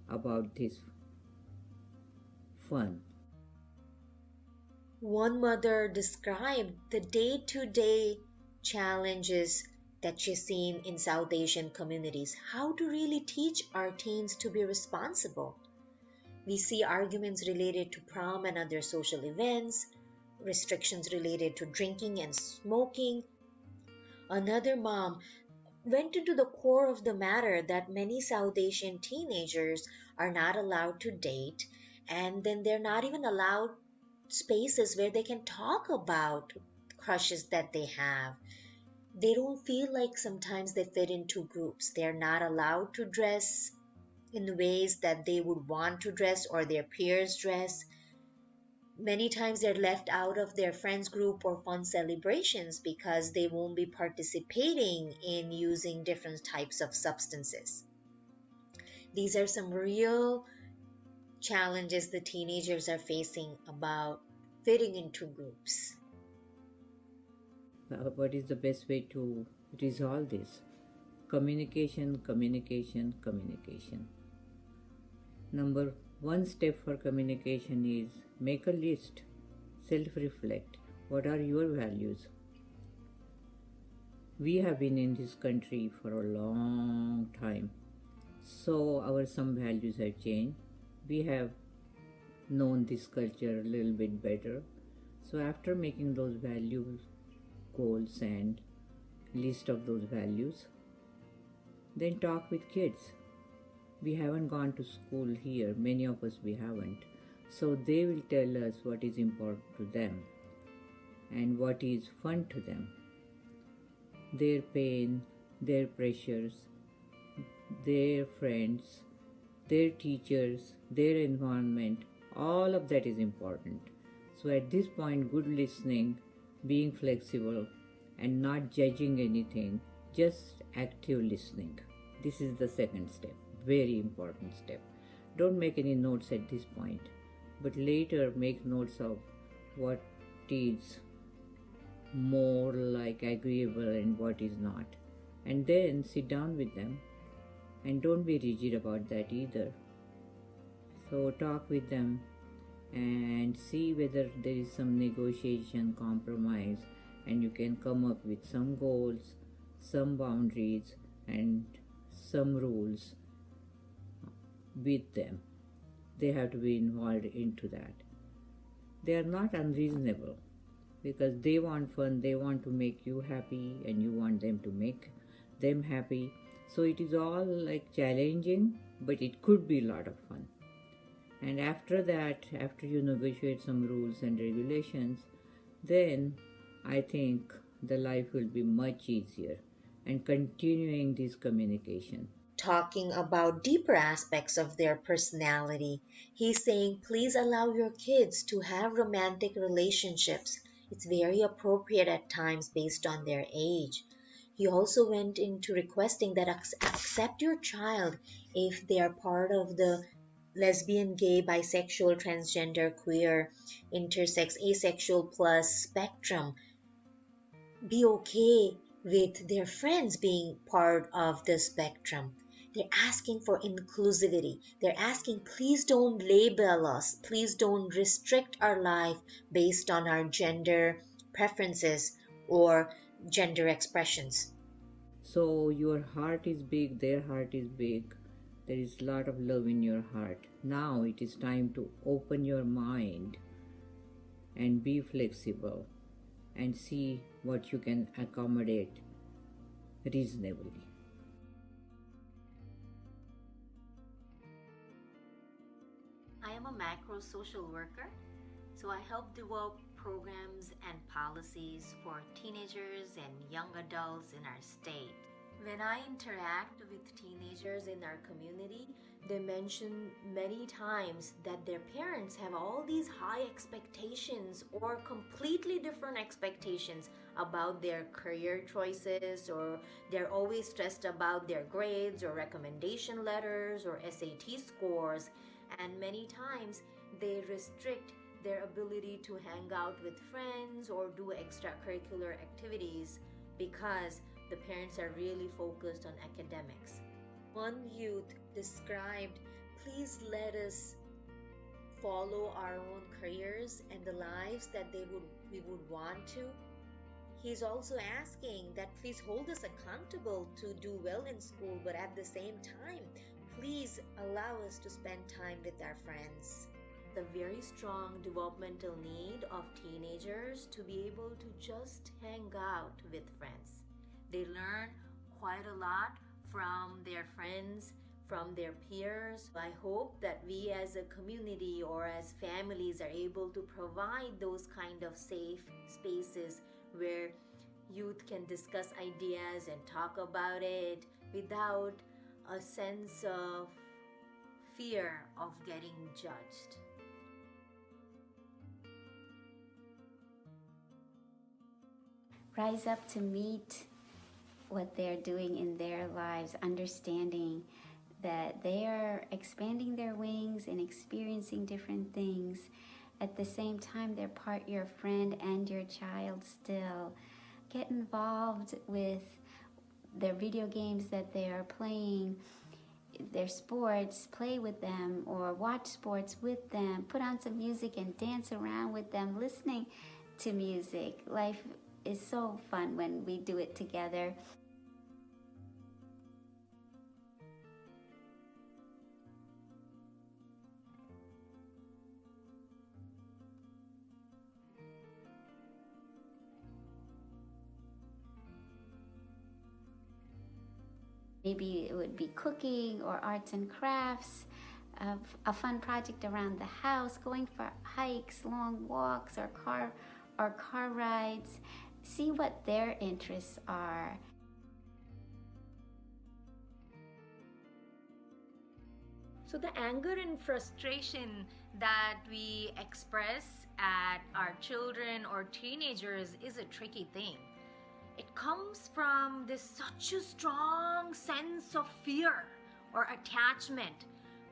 about this fun. One mother described the day-to-day challenges that she's seen in South Asian communities, how to really teach our teens to be responsible. We see arguments related to prom and other social events, restrictions related to drinking and smoking. Another mom went into the core of the matter that many South Asian teenagers are not allowed to date, and then they're not even allowed spaces where they can talk about crushes that they have. They don't feel like sometimes they fit into groups. They're not allowed to dress in ways that they would want to dress or their peers dress. Many times they're left out of their friends group or fun celebrations because they won't be participating in using different types of substances. These are some real challenges the teenagers are facing about fitting into groups. What is the best way to resolve this? Communication, communication, communication. Number one step for communication is make a list, self-reflect. What are your values? We have been in this country for a long time, so our some values have changed. We have known this culture a little bit better. So after making those values, goals and list of those values, then talk with kids. We haven't gone to school here, many of us we haven't. So they will tell us what is important to them and what is fun to them. Their pain, their pressures, their friends, their teachers, their environment, all of that is important. So at this point, good listening, being flexible and not judging anything, just active listening. This is the second step, very important step. Don't make any notes at this point, but later make notes of what is more like agreeable and what is not. And then sit down with them and don't be rigid about that either. So talk with them and see whether there is some negotiation, compromise, and you can come up with some goals, some boundaries, and some rules with them. They have to be involved into that. They are not unreasonable because they want fun, they want to make you happy, and you want them to make them happy. So it is all like challenging, but it could be a lot of fun. And after that, after you negotiate some rules and regulations, then I think the life will be much easier and continuing this communication. Talking about deeper aspects of their personality, he's saying, please allow your kids to have romantic relationships. It's very appropriate at times based on their age. He also went into requesting that accept your child if they are part of the lesbian, gay, bisexual, transgender, queer, intersex, asexual plus spectrum. Be okay with their friends being part of the spectrum. They're asking for inclusivity. They're asking, please don't label us. Please don't restrict our life based on our gender preferences or gender expressions. So your heart is big, their heart is big. There is a lot of love in your heart. Now it is time to open your mind and be flexible and see what you can accommodate reasonably. I am a macro social worker, so I help develop programs and policies for teenagers and young adults in our state. When I interact with teenagers in our community, they mention many times that their parents have all these high expectations or completely different expectations about their career choices, or they're always stressed about their grades or recommendation letters or SAT scores, and many times they restrict their ability to hang out with friends or do extracurricular activities because the parents are really focused on academics. One youth described, please let us follow our own careers and the lives that we would want to. He's also asking that please hold us accountable to do well in school, but at the same time, please allow us to spend time with our friends. The very strong developmental need of teenagers to be able to just hang out with friends. They learn quite a lot from their friends, from their peers. I hope that we as a community or as families are able to provide those kind of safe spaces where youth can discuss ideas and talk about it without a sense of fear of getting judged. Rise up to meet what they're doing in their lives, understanding that they are expanding their wings and experiencing different things. At the same time, they're part your friend and your child still. Get involved with their video games that they are playing, their sports, play with them or watch sports with them, put on some music and dance around with them, listening to music. Life is so fun when we do it together. Maybe it would be cooking or arts and crafts, a fun project around the house, going for hikes, long walks, or car rides. See what their interests are. So the anger and frustration that we express at our children or teenagers is a tricky thing. It comes from this such a strong sense of fear or attachment,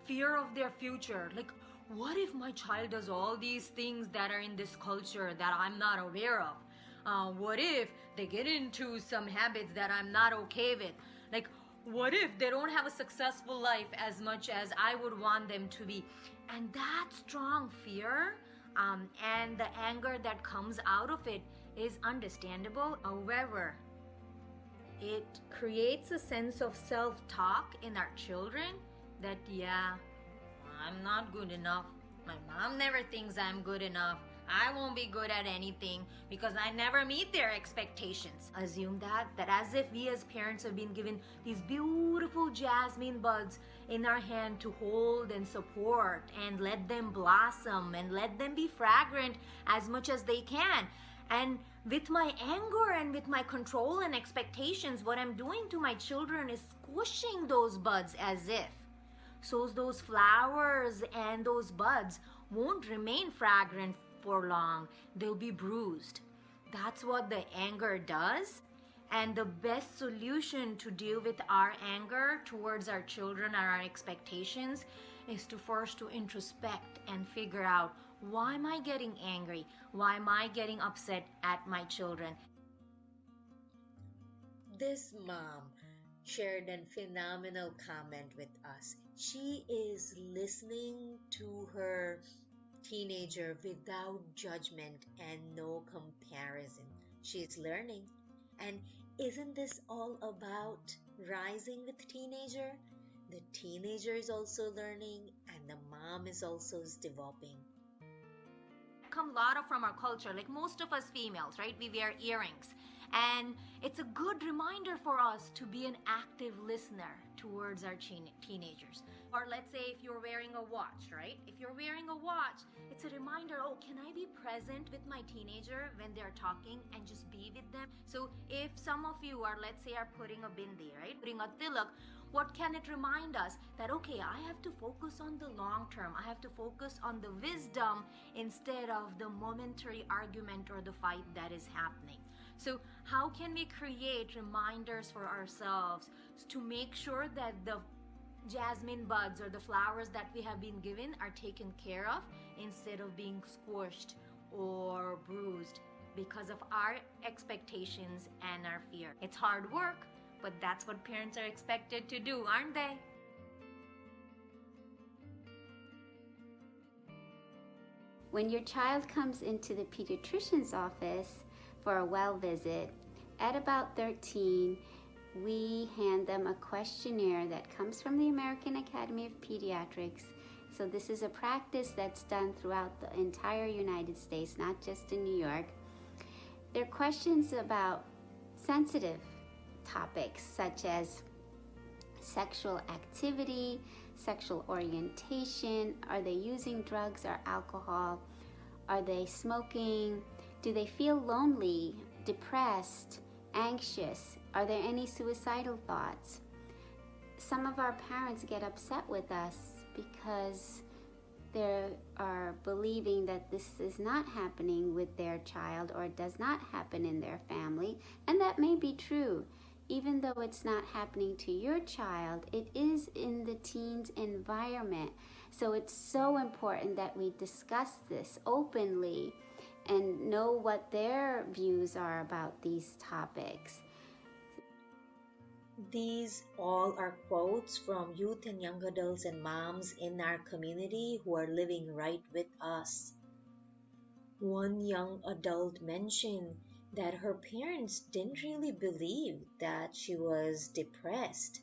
fear of their future. Like, what if my child does all these things that are in this culture that I'm not aware of? What if they get into some habits that I'm not okay with? Like, what if they don't have a successful life as much as I would want them to be? And that strong fear and the anger that comes out of it is understandable. However, it creates a sense of self-talk in our children that, yeah, I'm not good enough. My mom never thinks I'm good enough. I won't be good at anything because I never meet their expectations. Assume that as if we as parents have been given these beautiful jasmine buds in our hand to hold and support and let them blossom and let them be fragrant as much as they can. And with my anger and with my control and expectations, what I'm doing to my children is squishing those buds as if. So those flowers and those buds won't remain fragrant for long. They'll be bruised. That's what the anger does. And the best solution to deal with our anger towards our children and our expectations is to first to introspect and figure out, why am I getting angry? Why am I getting upset at my children? This mom shared a phenomenal comment with us. She is listening to her teenager without judgment and no comparison. She is learning. And isn't this all about rising with teenager? The teenager is also learning and the mom is also developing. Come a lot of from our culture, like most of us females, right? We wear earrings. And it's a good reminder for us to be an active listener towards our teenagers. Or let's say if you're wearing a watch, right? If you're wearing a watch, it's a reminder, oh, can I be present with my teenager when they're talking and just be with them? So if some of you are, let's say, are putting a bindi, right? Putting a tilak, what can it remind us? That, okay, I have to focus on the long term. I have to focus on the wisdom instead of the momentary argument or the fight that is happening. So how can we create reminders for ourselves to make sure that the jasmine buds or the flowers that we have been given are taken care of instead of being squished or bruised because of our expectations and our fear? It's hard work, but that's what parents are expected to do, aren't they? When your child comes into the pediatrician's office for a well visit, at about 13, we hand them a questionnaire that comes from the American Academy of Pediatrics. So this is a practice that's done throughout the entire United States, not just in New York. They're questions about sensitive topics such as sexual activity, sexual orientation, are they using drugs or alcohol, are they smoking, do they feel lonely, depressed, anxious, are there any suicidal thoughts? Some of our parents get upset with us because they are believing that this is not happening with their child or it does not happen in their family, and that may be true. even though it's not happening to your child, it is in the teen's environment. So it's so important that we discuss this openly and know what their views are about these topics. These all are quotes from youth and young adults and moms in our community who are living right with us. One young adult mentioned that her parents didn't really believe that she was depressed,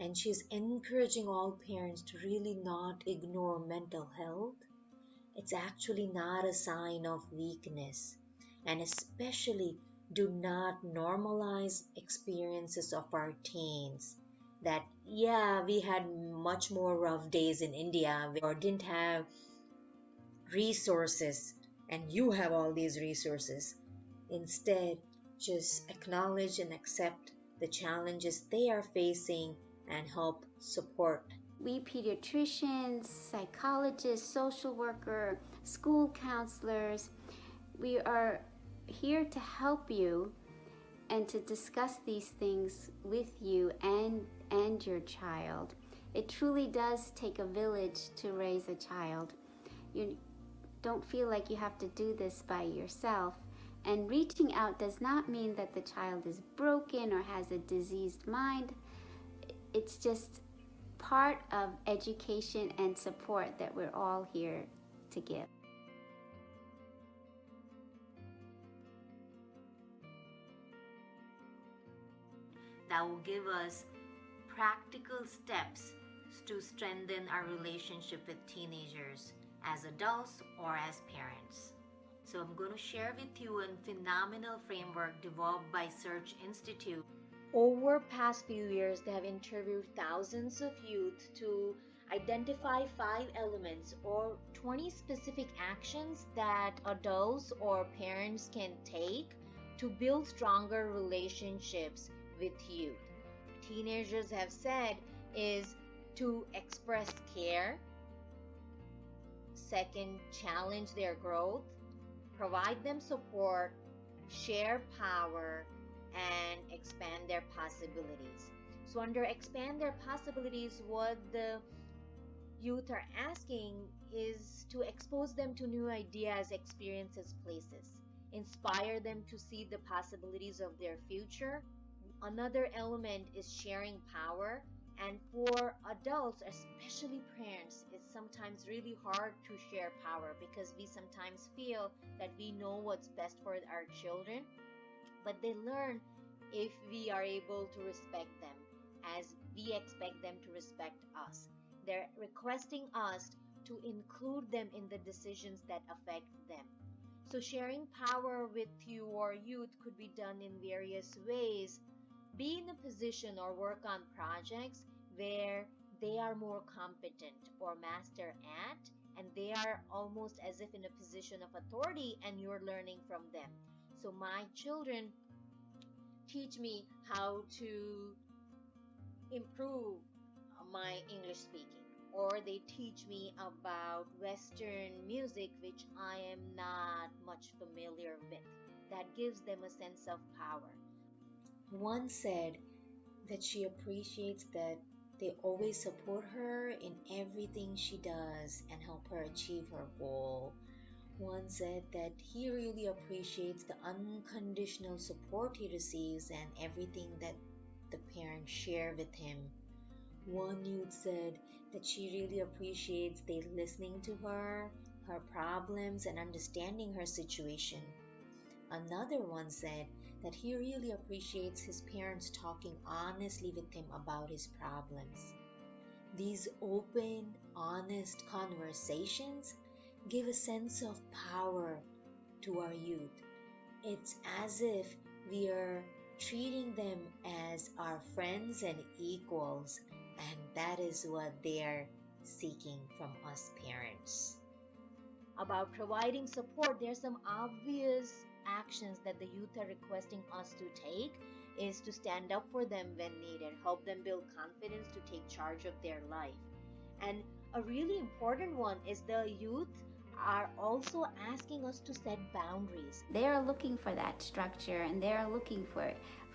and she's encouraging all parents to really not ignore mental health. It's actually not a sign of weakness, and especially do not normalize experiences of our teens. That, yeah, we had much more rough days in India or didn't have resources, and you have all these resources. Instead, just acknowledge and accept the challenges they are facing and help support. We pediatricians, psychologists, social worker, school counselors, we are here to help you and to discuss these things with you and your child. It truly does take a village to raise a child. You don't feel like you have to do this by yourself. And reaching out does not mean that the child is broken or has a diseased mind. It's just part of education and support that we're all here to give. That will give us practical steps to strengthen our relationship with teenagers as adults or as parents. So I'm going to share with you a phenomenal framework developed by Search Institute. Over past few years, they have interviewed thousands of youth to identify 5 elements or 20 specific actions that adults or parents can take to build stronger relationships with youth. Teenagers have said is to express care. Second, challenge their growth, provide them support, share power, and expand their possibilities. So under expand their possibilities, what the youth are asking is to expose them to new ideas, experiences, places, inspire them to see the possibilities of their future. Another element is sharing power, and for adults, especially parents, it's sometimes really hard to share power because we sometimes feel that we know what's best for our children, but they learn if we are able to respect them as we expect them to respect us. They're requesting us to include them in the decisions that affect them. So sharing power with your youth could be done in various ways. Be in a position or work on projects where they are more competent or master at, and they are almost as if in a position of authority and you're learning from them. So my children teach me how to improve my English speaking, or they teach me about Western music which I am not much familiar with. That gives them a sense of power. One said that she appreciates that they always support her in everything she does and help her achieve her goal. One said that he really appreciates the unconditional support he receives and everything that the parents share with him. One youth said that she really appreciates they listening to her problems, and understanding her situation. Another one said that he really appreciates his parents talking honestly with him about his problems. These open, honest conversations give a sense of power to our youth. It's as if we are treating them as our friends and equals, and that is what they are seeking from us parents. About providing support, there's some obvious actions that the youth are requesting us to take is to stand up for them when needed, help them build confidence to take charge of their life. And a really important one is the youth are also asking us to set boundaries. They are looking for that structure, and they are looking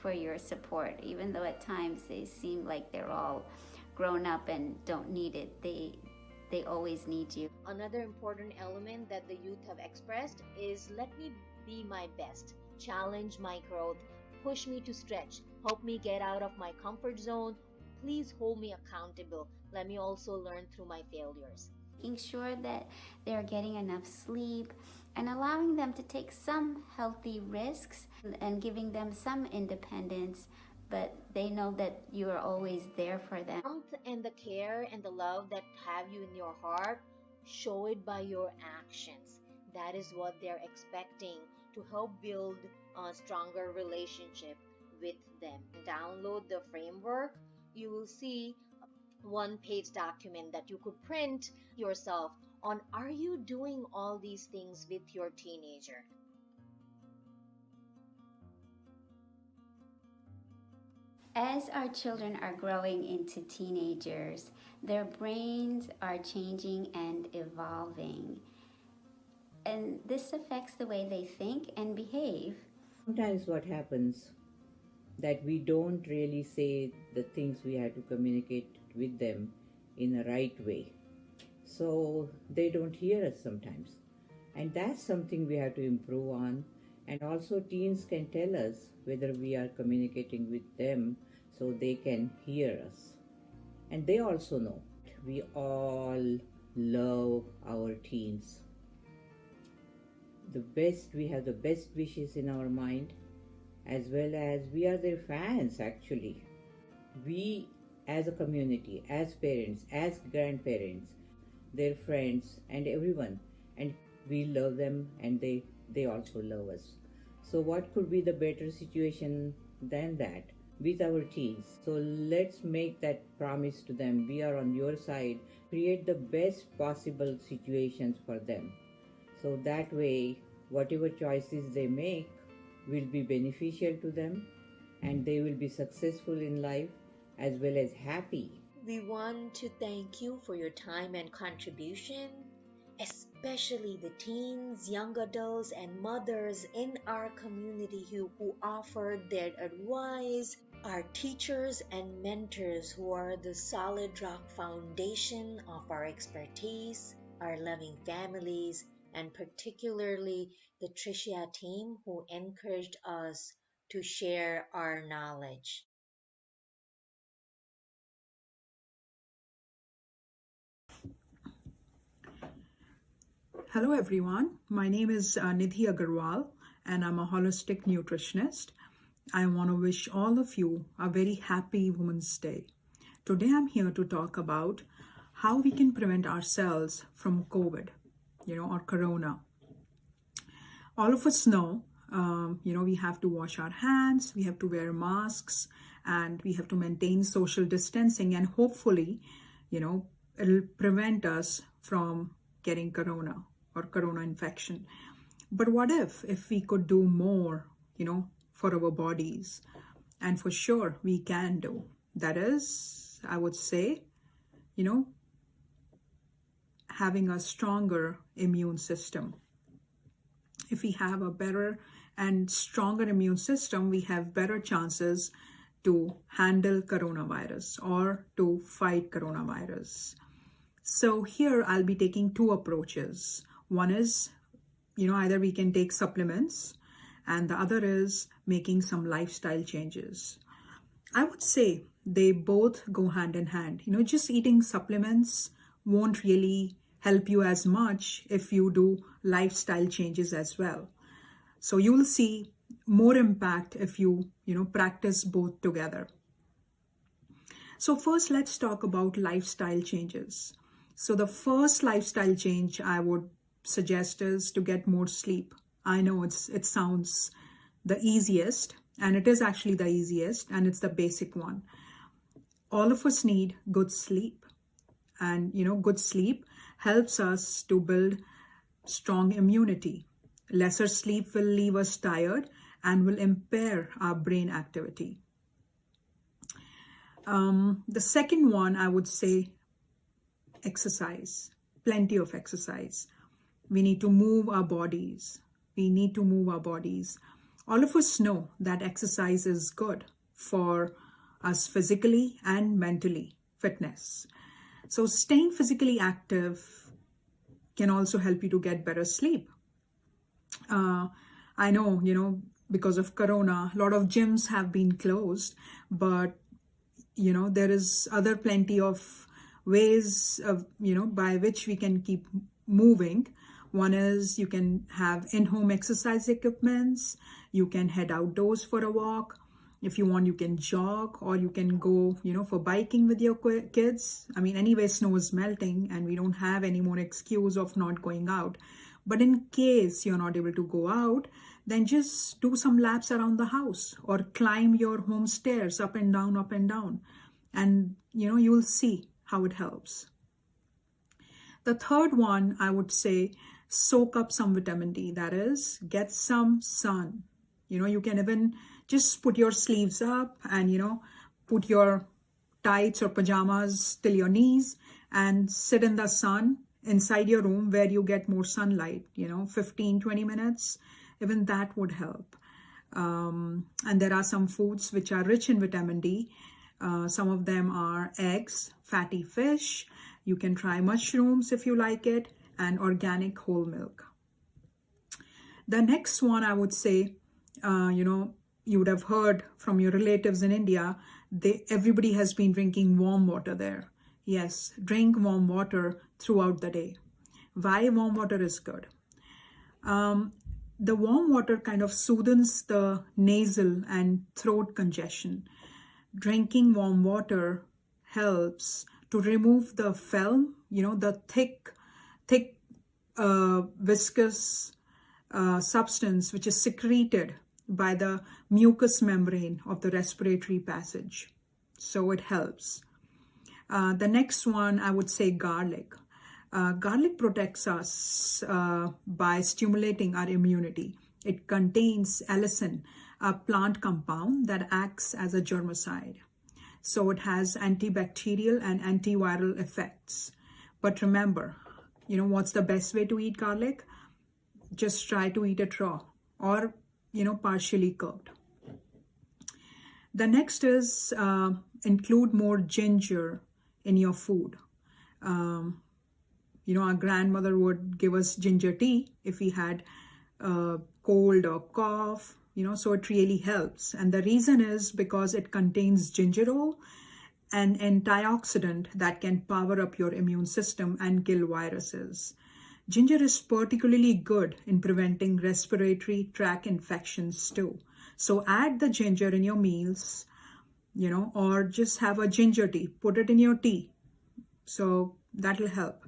for your support. Even though at times they seem like they're all grown up and don't need it, they always need you. Another important element that the youth have expressed is let me be my best, challenge my growth, push me to stretch, help me get out of my comfort zone. Please hold me accountable. Let me also learn through my failures. Making sure that they're getting enough sleep and allowing them to take some healthy risks and giving them some independence, but they know that you are always there for them. Warmth and the care and the love that have you in your heart, show it by your actions. That is what they're expecting to help build a stronger relationship with them. Download the framework. You will see one-page document that you could print yourself on are you doing all these things with your teenager. As our children are growing into teenagers, their brains are changing and evolving. And this affects the way they think and behave. Sometimes what happens that we don't really say the things we have to communicate with them in a right way. So they don't hear us sometimes. And that's something we have to improve on. And also teens can tell us whether we are communicating with them so they can hear us. And they also know. We all love our teens. We have the best wishes in our mind, as well as we are their fans actually. We as a community, as parents, as grandparents, their friends and everyone, and we love them and they also love us. So what could be the better situation than that with our teens? So let's make that promise to them. We are on your side. Create the best possible situations for them. So that way, whatever choices they make will be beneficial to them and they will be successful in life as well as happy. We want to thank you for your time and contribution, especially the teens, young adults, and mothers in our community who offered their advice, our teachers and mentors who are the solid rock foundation of our expertise, our loving families, and particularly the TRICIA team who encouraged us to share our knowledge. Hello everyone, my name is Nidhi Agarwal and I'm a holistic nutritionist. I want to wish all of you a very happy Women's Day. Today I'm here to talk about how we can prevent ourselves from COVID, or Corona. All of us know, we have to wash our hands, we have to wear masks, and we have to maintain social distancing, and hopefully, it'll prevent us from getting Corona or Corona infection. But what if we could do more, for our bodies? And for sure we can do. That is, I would say, having a stronger immune system. If we have a better and stronger immune system, we have better chances to handle coronavirus or to fight coronavirus. So here I'll be taking two approaches. One is, either we can take supplements, and the other is making some lifestyle changes. I would say they both go hand in hand. Just eating supplements won't really help you as much if you do lifestyle changes as well. So you will see more impact if you, practice both together. So first, let's talk about lifestyle changes. So the first lifestyle change I would suggest is to get more sleep. I know it sounds the easiest, and it is actually the easiest, and it's the basic one. All of us need good sleep, and good sleep helps us to build strong immunity. Lesser sleep will leave us tired and will impair our brain activity. The second one, I would say, exercise, plenty of exercise. We need to move our bodies. all of us know that exercise is good for us physically and mentally, fitness. So staying physically active can also help you to get better sleep. I know, because of Corona, a lot of gyms have been closed, but, there is other plenty of ways of, by which we can keep moving. One is you can have in-home exercise equipments. You can head outdoors for a walk. If you want, you can jog, or you can go, for biking with your kids. I mean, anyway, snow is melting and we don't have any more excuse of not going out. But in case you're not able to go out, then just do some laps around the house or climb your home stairs up and down, up and down. And, you'll see how it helps. The third one, I would say, soak up some vitamin D. That is, get some sun. You can even just put your sleeves up and, put your tights or pajamas till your knees and sit in the sun inside your room where you get more sunlight, 15, 20 minutes, even that would help. And there are some foods which are rich in vitamin D. Some of them are eggs, fatty fish. You can try mushrooms if you like it, and organic whole milk. The next one, I would say, you would have heard from your relatives in India, everybody has been drinking warm water there. Yes, drink warm water throughout the day. Why warm water is good? The warm water kind of soothes the nasal and throat congestion. Drinking warm water helps to remove the phlegm, the thick, viscous substance which is secreted by the mucous membrane of the respiratory passage. So it helps. The next one, I would say garlic. Garlic protects us by stimulating our immunity. It contains allicin, a plant compound that acts as a germicide. So it has antibacterial and antiviral effects. But remember, what's the best way to eat garlic? Just try to eat it raw or, partially cooked. The next is include more ginger in your food. Our grandmother would give us ginger tea if we had cold or cough, so it really helps. And the reason is because it contains gingerol, an antioxidant that can power up your immune system and kill viruses. Ginger is particularly good in preventing respiratory tract infections too. So add the ginger in your meals, or just have a ginger tea, put it in your tea. So that'll help.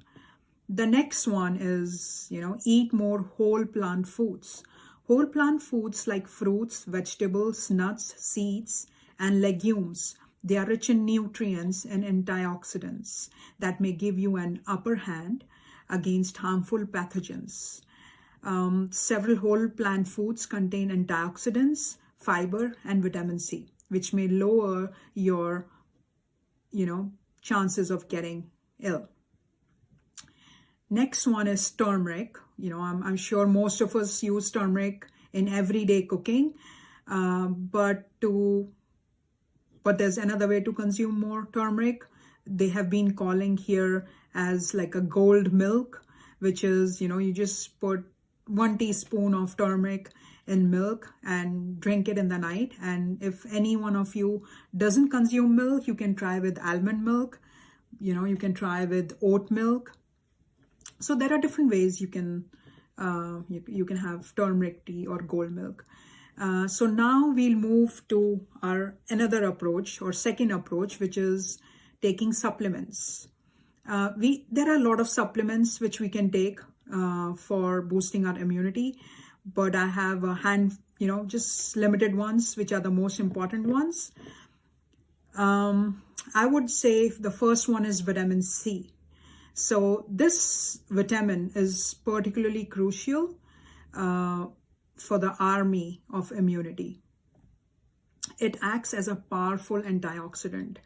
The next one is, eat more whole plant foods. Whole plant foods like fruits, vegetables, nuts, seeds, and legumes. They are rich in nutrients and antioxidants that may give you an upper hand against harmful pathogens. Several whole plant foods contain antioxidants, fiber, and vitamin C, which may lower your, chances of getting ill. Next one is turmeric. I'm sure most of us use turmeric in everyday cooking, but there's another way to consume more turmeric. They have been calling here as like a gold milk, which is, you just put 1 teaspoon of turmeric in milk and drink it in the night. And if any one of you doesn't consume milk, you can try with almond milk. You can try with oat milk. So there are different ways you can have turmeric tea or gold milk. So now we'll move to our another approach or second approach, which is taking supplements. There are a lot of supplements which we can take for boosting our immunity, but I have just limited ones, which are the most important ones. I would say the first one is vitamin C. So this vitamin is particularly crucial for the army of immunity. It acts as a powerful antioxidant.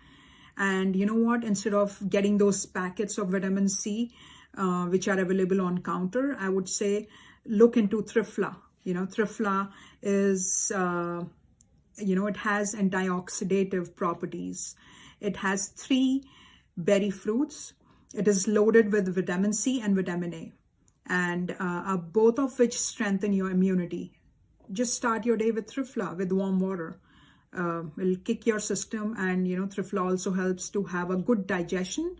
And you know what? Instead of getting those packets of vitamin C, which are available on counter, I would say look into Trifla. Trifla is, it has antioxidative properties. It has 3 berry fruits. It is loaded with vitamin C and vitamin A, and both of which strengthen your immunity. Just start your day with Trifla with warm water. Will kick your system, and Trifla also helps to have a good digestion.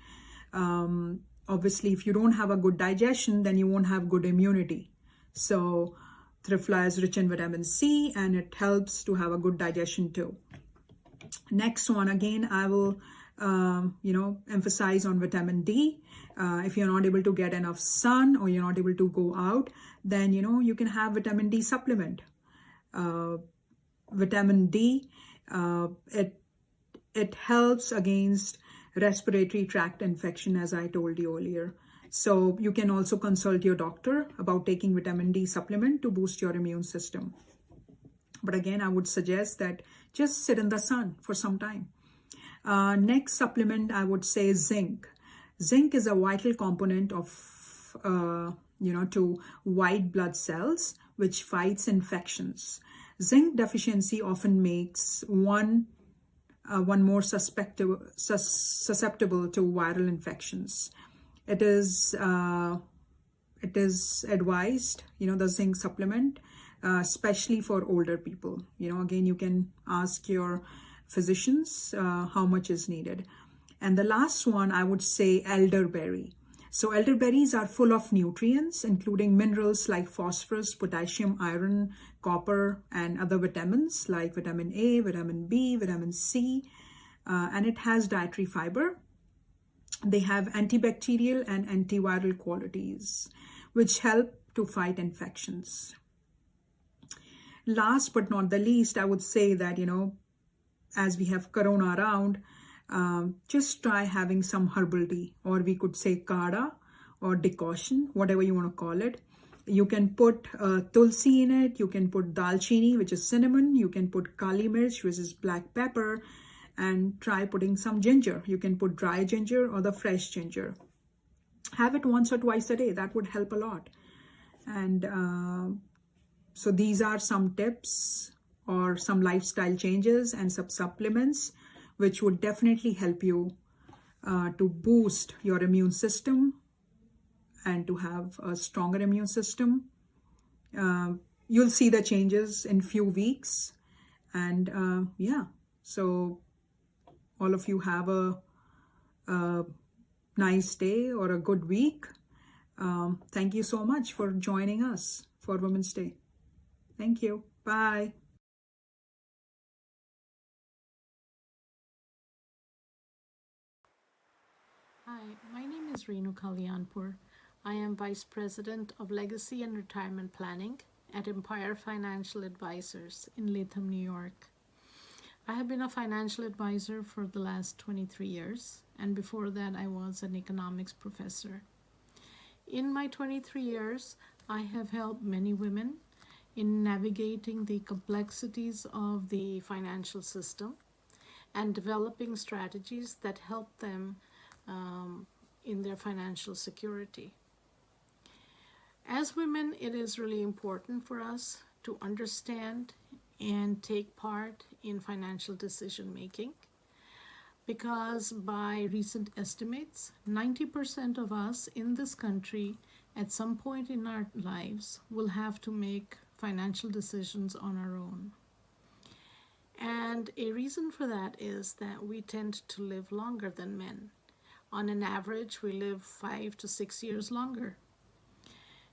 Obviously, if you don't have a good digestion, then you won't have good immunity. So Trifla is rich in vitamin C, and it helps to have a good digestion too. Next one, again, I will emphasize on vitamin D. If you're not able to get enough sun or you're not able to go out, then you can have vitamin D supplement. Vitamin D, it helps against respiratory tract infection, as I told you earlier. So you can also consult your doctor about taking vitamin D supplement to boost your immune system. But again, I would suggest that just sit in the sun for some time. Next supplement, I would say zinc. Zinc is a vital component of, to white blood cells, which fights infections. Zinc deficiency often makes one more susceptible to viral infections. It is advised, the zinc supplement, especially for older people. Again, you can ask your physicians how much is needed. And the last one, I would say elderberry. So elderberries are full of nutrients, including minerals like phosphorus, potassium, iron, copper, and other vitamins like vitamin A, vitamin B, vitamin C, and it has dietary fiber. They have antibacterial and antiviral qualities, which help to fight infections. Last but not the least, I would say that, as we have Corona around, just try having some herbal tea, or we could say kada or decoction, whatever you want to call it. You can put tulsi in it. You can put dalchini, which is cinnamon. You can put kali mirch, which is black pepper, and try putting some ginger. You can put dry ginger or the fresh ginger. Have it once or twice a day. That would help a lot. And so these are some tips or some lifestyle changes and some supplements which would definitely help you to boost your immune system and to have a stronger immune system. You'll see the changes in few weeks. And so all of you have a nice day or a good week. Thank you so much for joining us for Women's Day. Thank you. Bye. Hi, my name is Renu Kalyanpur. I am Vice President of Legacy and Retirement Planning at Empire Financial Advisors in Latham, New York. I have been a financial advisor for the last 23 years, and before that I was an economics professor. In my 23 years, I have helped many women in navigating the complexities of the financial system and developing strategies that help them in their financial security. As women, it is really important for us to understand and take part in financial decision making, because by recent estimates, 90% of us in this country at some point in our lives will have to make financial decisions on our own. And a reason for that is that we tend to live longer than men. On an average, we live 5 to 6 years longer.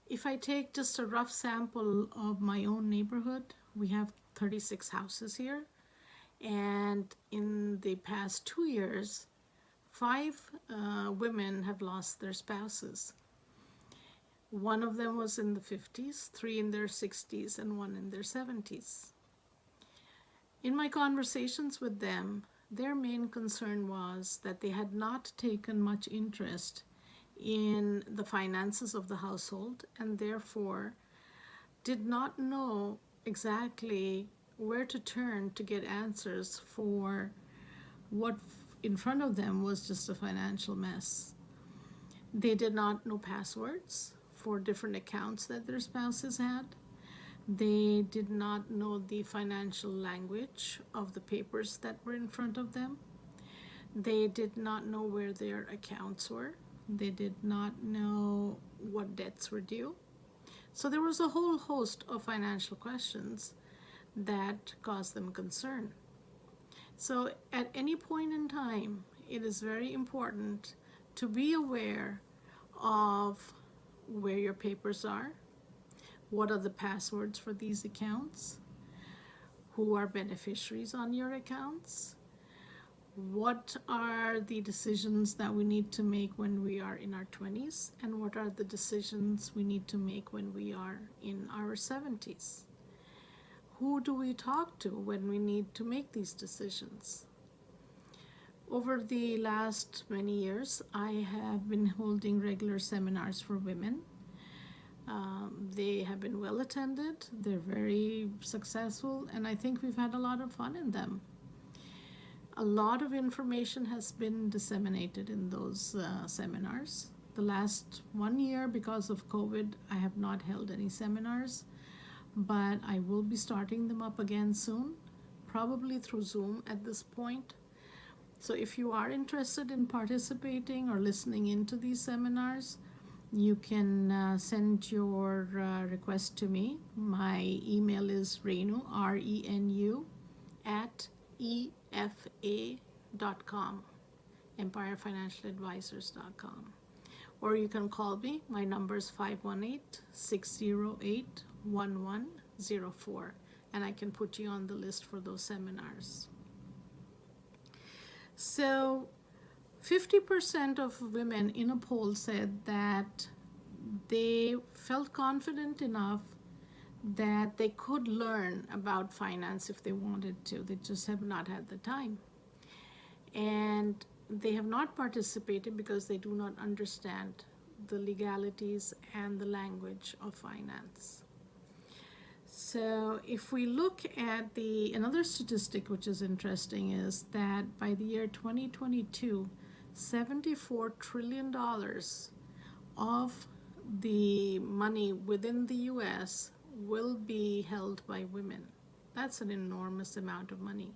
If I take just a rough sample of my own neighborhood, we have 36 houses here. And in the past 2 years, 5 women have lost their spouses. One of them was in the 50s, 3 in their 60s, and 1 in their 70s. In my conversations with them, their main concern was that they had not taken much interest in the finances of the household and therefore did not know exactly where to turn to get answers for what in front of them was just a financial mess. They did not know passwords for different accounts that their spouses had. They did not know the financial language of the papers that were in front of them. They did not know where their accounts were. They did not know what debts were due. So there was a whole host of financial questions that caused them concern. So at any point in time, it is very important to be aware of where your papers are, what are the passwords for these accounts, who are beneficiaries on your accounts, what are the decisions that we need to make when we are in our 20s, and what are the decisions we need to make when we are in our 70s. Who do we talk to when we need to make these decisions? Over the last many years, I have been holding regular seminars for women. They have been well attended, they're very successful, and I think we've had a lot of fun in them. A lot of information has been disseminated in those seminars. The last 1 year, because of COVID, I have not held any seminars, but I will be starting them up again soon, probably through Zoom at this point. So if you are interested in participating or listening into these seminars, you can send your request to me. My email is Renu, R-E-N-U, at EFA.com, EmpireFinancialAdvisors.com. Or you can call me. My number is 518-608-1104, and I can put you on the list for those seminars. So 50% of women in a poll said that they felt confident enough that they could learn about finance if they wanted to. They just have not had the time. And they have not participated because they do not understand the legalities and the language of finance. So if we look at another statistic which is interesting is that by the year 2022, $74 trillion of the money within the US will be held by women. That's an enormous amount of money.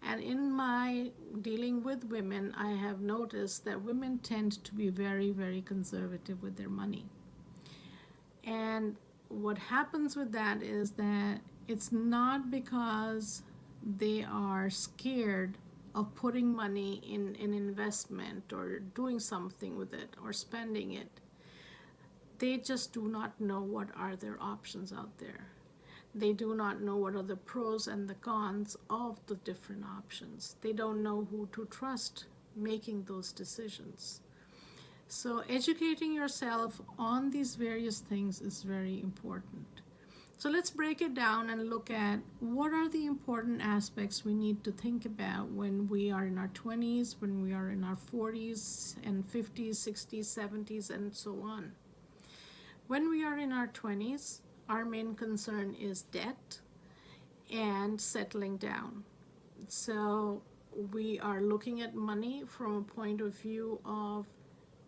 And in my dealing with women, I have noticed that women tend to be very, very conservative with their money. And what happens with that is that it's not because they are scared of putting money in an investment or doing something with it or spending it. They just do not know what are their options out there. They do not know what are the pros and the cons of the different options. They don't know who to trust making those decisions. So educating yourself on these various things is very important. So let's break it down and look at what are the important aspects we need to think about when we are in our 20s, when we are in our 40s and 50s, 60s, 70s, and so on. When we are in our 20s, our main concern is debt and settling down. So we are looking at money from a point of view of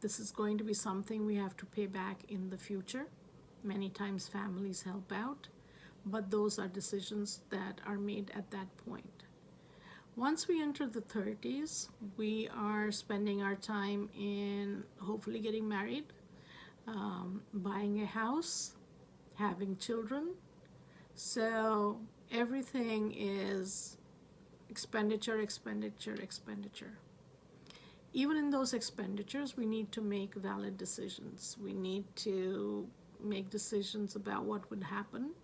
this is going to be something we have to pay back in the future. Many times families help out, but those are decisions that are made at that point. Once we enter the 30s, we are spending our time in hopefully getting married, buying a house, having children. So everything is expenditure, expenditure, expenditure. Even in those expenditures, we need to make valid decisions. We need to make decisions about what would happen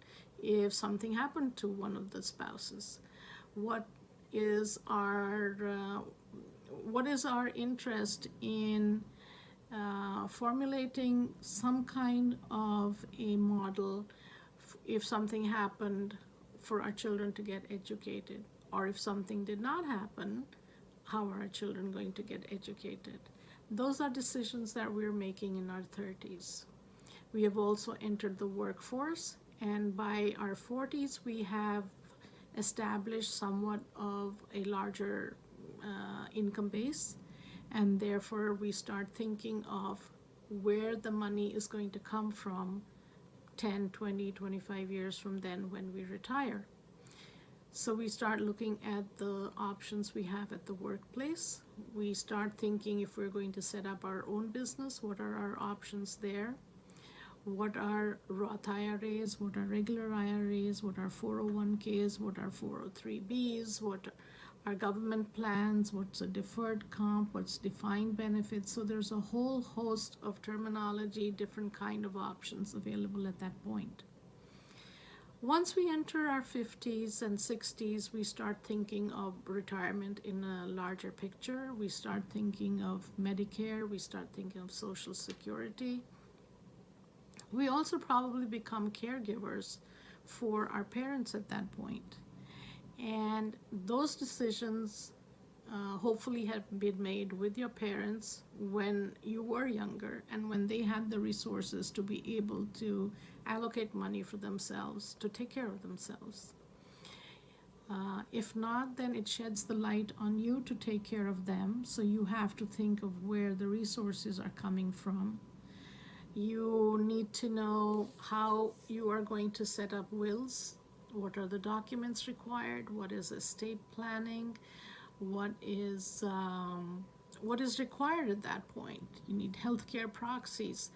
if something happened to one of the spouses. What is our interest in formulating some kind of a model if something happened for our children to get educated, or if something did not happen, how are our children going to get educated? Those are decisions that we're making in our 30s. We have also entered the workforce, and by our 40s we have established somewhat of a larger income base, and therefore we start thinking of where the money is going to come from 10, 20, 25 years from then when we retire. So we start looking at the options we have at the workplace. We start thinking if we're going to set up our own business, what are our options there? What are Roth IRAs? What are regular IRAs? What are 401ks? What are 403bs? What are government plans? What's a deferred comp? What's defined benefits? So there's a whole host of terminology, different kind of options available at that point. Once we enter our 50s and 60s, we start thinking of retirement in a larger picture. We start thinking of Medicare. We start thinking of Social Security. We also probably become caregivers for our parents at that point. And those decisions hopefully have been made with your parents when you were younger and when they had the resources to be able to allocate money for themselves, to take care of themselves. If not, then it sheds the light on you to take care of them. So you have to think of where the resources are coming from. You need to know how you are going to set up wills. What are the documents required? What is estate planning? What is required at that point? You need healthcare proxies.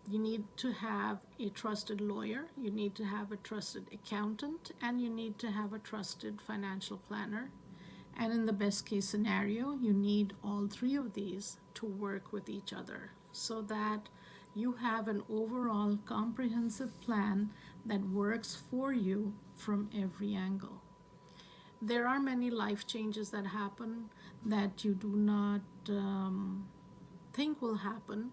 You need to have a trusted lawyer. You need to have a trusted accountant, and you need to have a trusted financial planner. And in the best case scenario, you need all three of these to work with each other so that you have an overall comprehensive plan that works for you from every angle. There are many life changes that happen that you do not think will happen.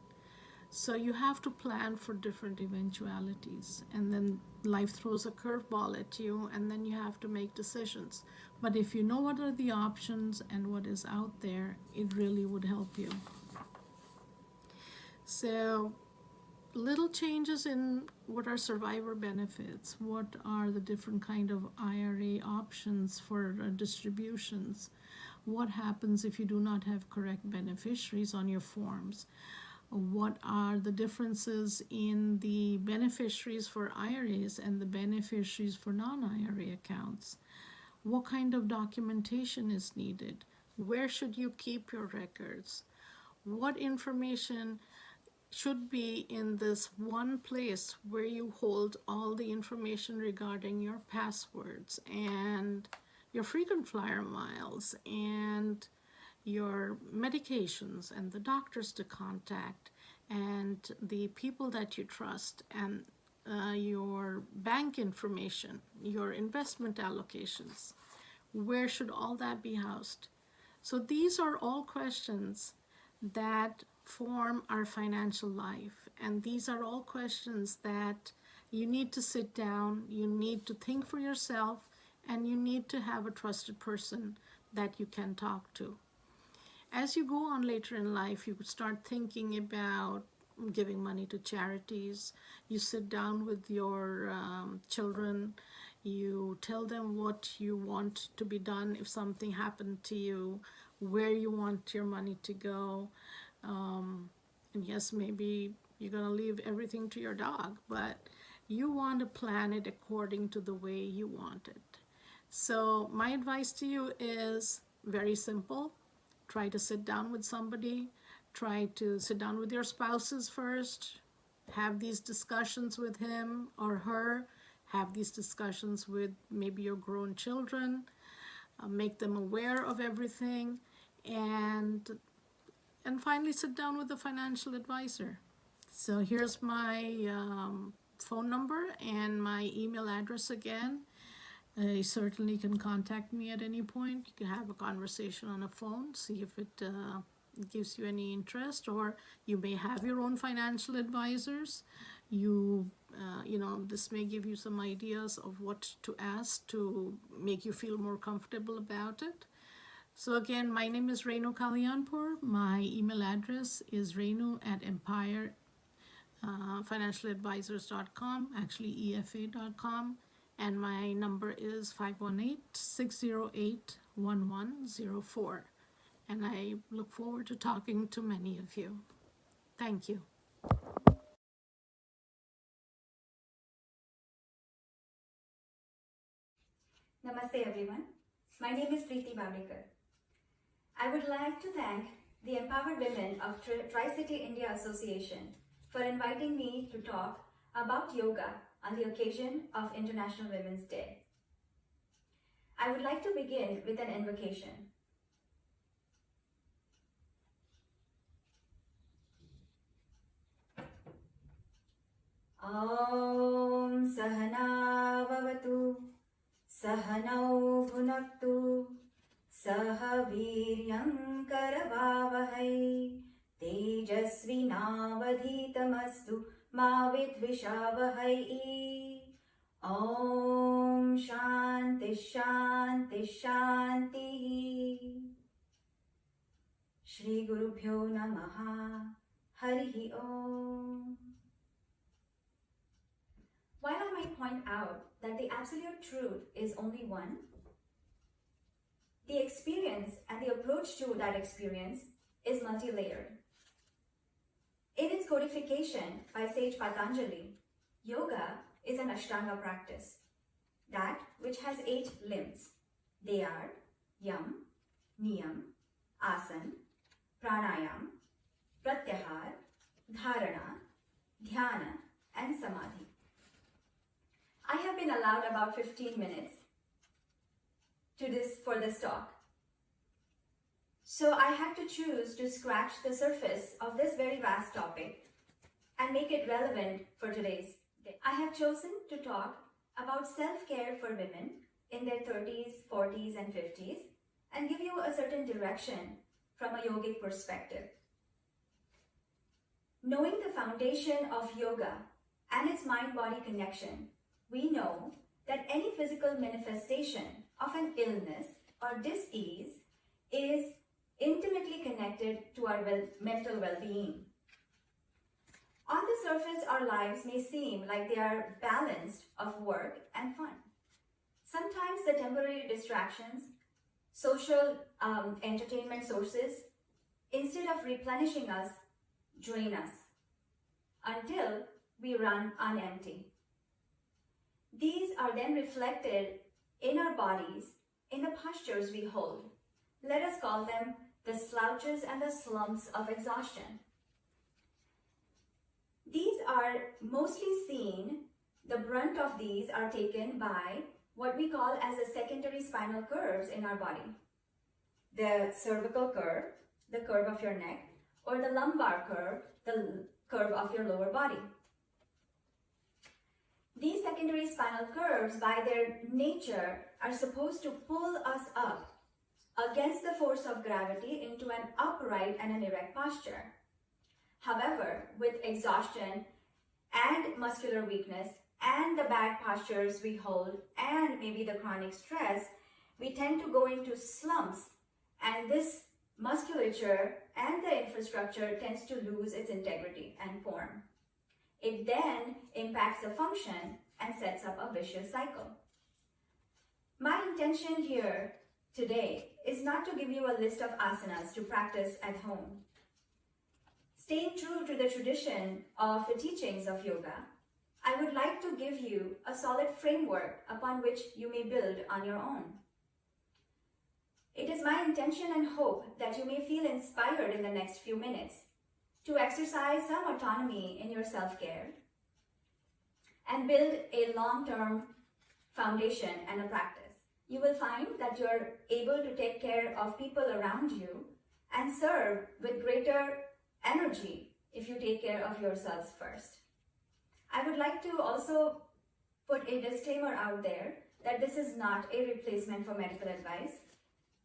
So you have to plan for different eventualities. And then life throws a curveball at you, and then you have to make decisions. But if you know what are the options and what is out there, it really would help you. So little changes in what are survivor benefits, what are the different kind of IRA options for distributions, what happens if you do not have correct beneficiaries on your forms, what are the differences in the beneficiaries for IRAs and the beneficiaries for non-IRA accounts, what kind of documentation is needed, where should you keep your records, what information should be in this one place where you hold all the information regarding your passwords and your frequent flyer miles and your medications and the doctors to contact and the people that you trust and your bank information, your investment allocations. Where should all that be housed? So these are all questions that form our financial life, and these are all questions that you need to sit down, you need to think for yourself, and you need to have a trusted person that you can talk to. As you go on later in life, you start thinking about giving money to charities. You sit down with your children, you tell them what you want to be done if something happened to you, where you want your money to go. And yes, maybe you're going to leave everything to your dog, but you want to plan it according to the way you want it. So my advice to you is very simple. Try to sit down with somebody. Try to sit down with your spouses first. Have these discussions with him or her. Have these discussions with maybe your grown children. Make them aware of everything. And finally sit down with a financial advisor. So here's my phone number and my email address again. You certainly can contact me at any point. You can have a conversation on a phone, see if it gives you any interest, or you may have your own financial advisors. You know, this may give you some ideas of what to ask to make you feel more comfortable about it. So again, my name is Renu Kalyanpur. My email address is renu@empireFinancialAdvisors.com, actually EFA.com, and my number is 518-608-1104. And I look forward to talking to many of you. Thank you. Namaste everyone. My name is Preeti Bavdekar. I would like to thank the Empowered Women of Tricity India Association for inviting me to talk about yoga on the occasion of International Women's Day. I would like to begin with an invocation. Om Sahana Vavatu Sahanau Bhunaktu Saha Viryam Karavavahai Tejasvinavadhitamastu Ma Vidvishavahai. Om Shanti Shanti Shanti. Shri Gurubhyo Namaha. Harihi Om. While I might point out that the absolute truth is only one, the experience and the approach to that experience is multi-layered. In its codification by sage Patanjali, yoga is an Ashtanga practice, that which has 8 limbs. They are Yam, Niyam, Asan, Pranayam, Pratyahar, Dharana, Dhyana, and Samadhi. I have been allowed about 15 minutes for this talk. So I had to choose to scratch the surface of this very vast topic and make it relevant for today's day. I have chosen to talk about self-care for women in their 30s, 40s, and 50s and give you a certain direction from a yogic perspective. Knowing the foundation of yoga and its mind-body connection, we know that any physical manifestation of an illness or dis-ease is intimately connected to our mental well-being. On the surface, our lives may seem like they are balanced of work and fun. Sometimes the temporary distractions, social entertainment sources, instead of replenishing us, drain us until we run on empty. These are then reflected in our bodies, in the postures we hold. Let us call them the slouches and the slumps of exhaustion. These are mostly seen, the brunt of these are taken by what we call as the secondary spinal curves in our body. The cervical curve, the curve of your neck, or the lumbar curve, the curve of your lower body. These secondary spinal curves, by their nature, are supposed to pull us up against the force of gravity into an upright and an erect posture. However, with exhaustion and muscular weakness and the bad postures we hold and maybe the chronic stress, we tend to go into slumps, and this musculature and the infrastructure tends to lose its integrity and form. It then impacts the function and sets up a vicious cycle. My intention here today is not to give you a list of asanas to practice at home. Staying true to the tradition of the teachings of yoga, I would like to give you a solid framework upon which you may build on your own. It is my intention and hope that you may feel inspired in the next few minutes to exercise some autonomy in your self-care and build a long-term foundation and a practice. You will find that you're able to take care of people around you and serve with greater energy if you take care of yourselves first. I would like to also put a disclaimer out there that this is not a replacement for medical advice.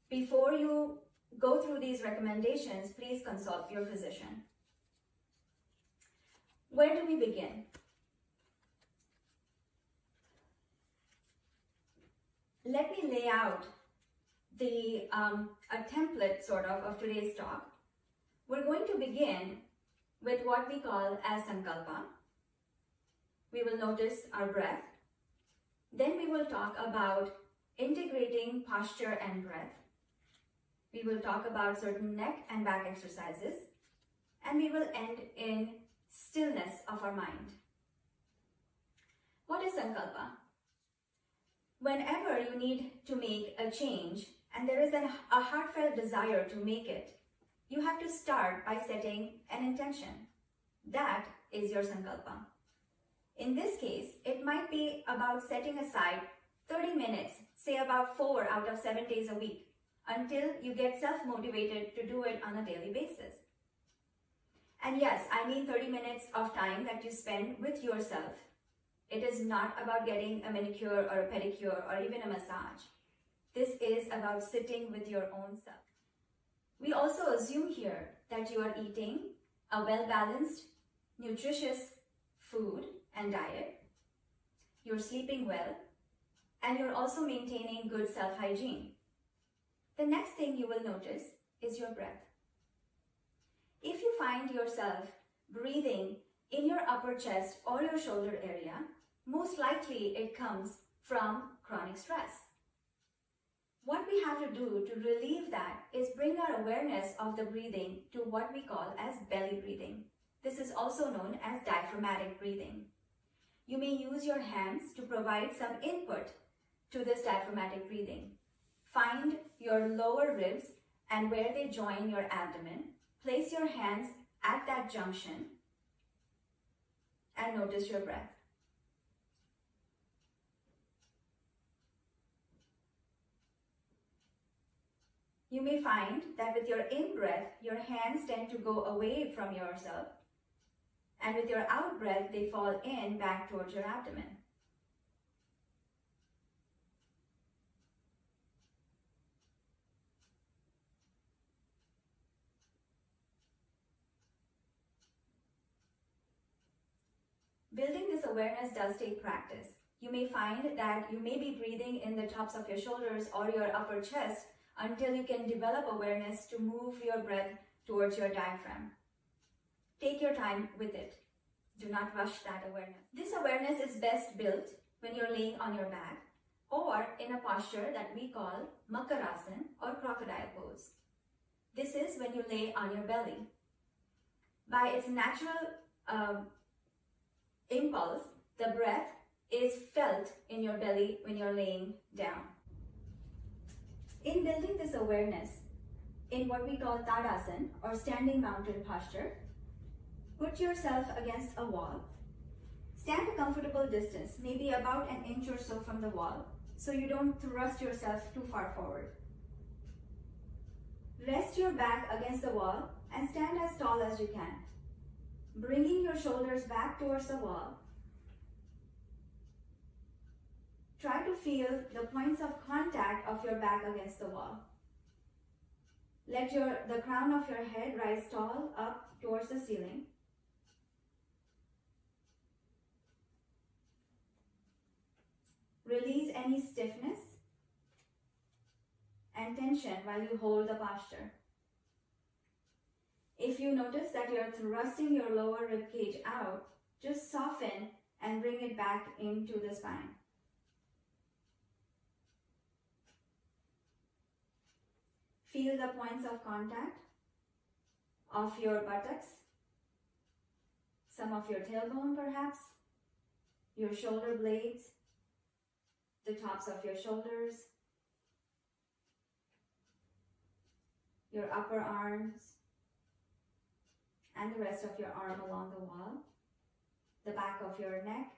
Before you go through these recommendations, please consult your physician. Where do we begin? Let me lay out a template sort of today's talk. We're going to begin with what we call as sankalpa. We will notice our breath. Then we will talk about integrating posture and breath. We will talk about certain neck and back exercises. And we will end in stillness of our mind. What is sankalpa? Whenever you need to make a change and there is a heartfelt desire to make it, you have to start by setting an intention. That is your sankalpa. In this case, it might be about setting aside 30 minutes, say about 4 out of 7 days a week, until you get self-motivated to do it on a daily basis. And yes, I mean 30 minutes of time that you spend with yourself. It is not about getting a manicure or a pedicure or even a massage. This is about sitting with your own self. We also assume here that you are eating a well-balanced, nutritious food and diet, you're sleeping well, and you're also maintaining good self-hygiene. The next thing you will notice is your breath. If you find yourself breathing in your upper chest or your shoulder area, most likely it comes from chronic stress. What we have to do to relieve that is bring our awareness of the breathing to what we call as belly breathing. This is also known as diaphragmatic breathing. You may use your hands to provide some input to this diaphragmatic breathing. Find your lower ribs and where they join your abdomen. Place your hands at that junction and notice your breath. You may find that with your in-breath, your hands tend to go away from yourself, and with your out-breath, they fall in back towards your abdomen. Building this awareness does take practice. You may find that you may be breathing in the tops of your shoulders or your upper chest until you can develop awareness to move your breath towards your diaphragm. Take your time with it. Do not rush that awareness. This awareness is best built when you're laying on your back or in a posture that we call Makarasana or crocodile pose. This is when you lay on your belly. By its natural impulse, the breath is felt in your belly when you're laying down. In building this awareness, in what we call Tadasana or standing mountain posture, put yourself against a wall. Stand a comfortable distance, maybe about an inch or so from the wall, so you don't thrust yourself too far forward. Rest your back against the wall and stand as tall as you can, bringing your shoulders back towards the wall. Try to feel the points of contact of your back against the wall. Let the crown of your head rise tall up towards the ceiling. Release any stiffness and tension while you hold the posture. If you notice that you're thrusting your lower rib cage out, just soften and bring it back into the spine. Feel the points of contact of your buttocks, some of your tailbone perhaps, your shoulder blades, the tops of your shoulders, your upper arms, and the rest of your arm along the wall, the back of your neck,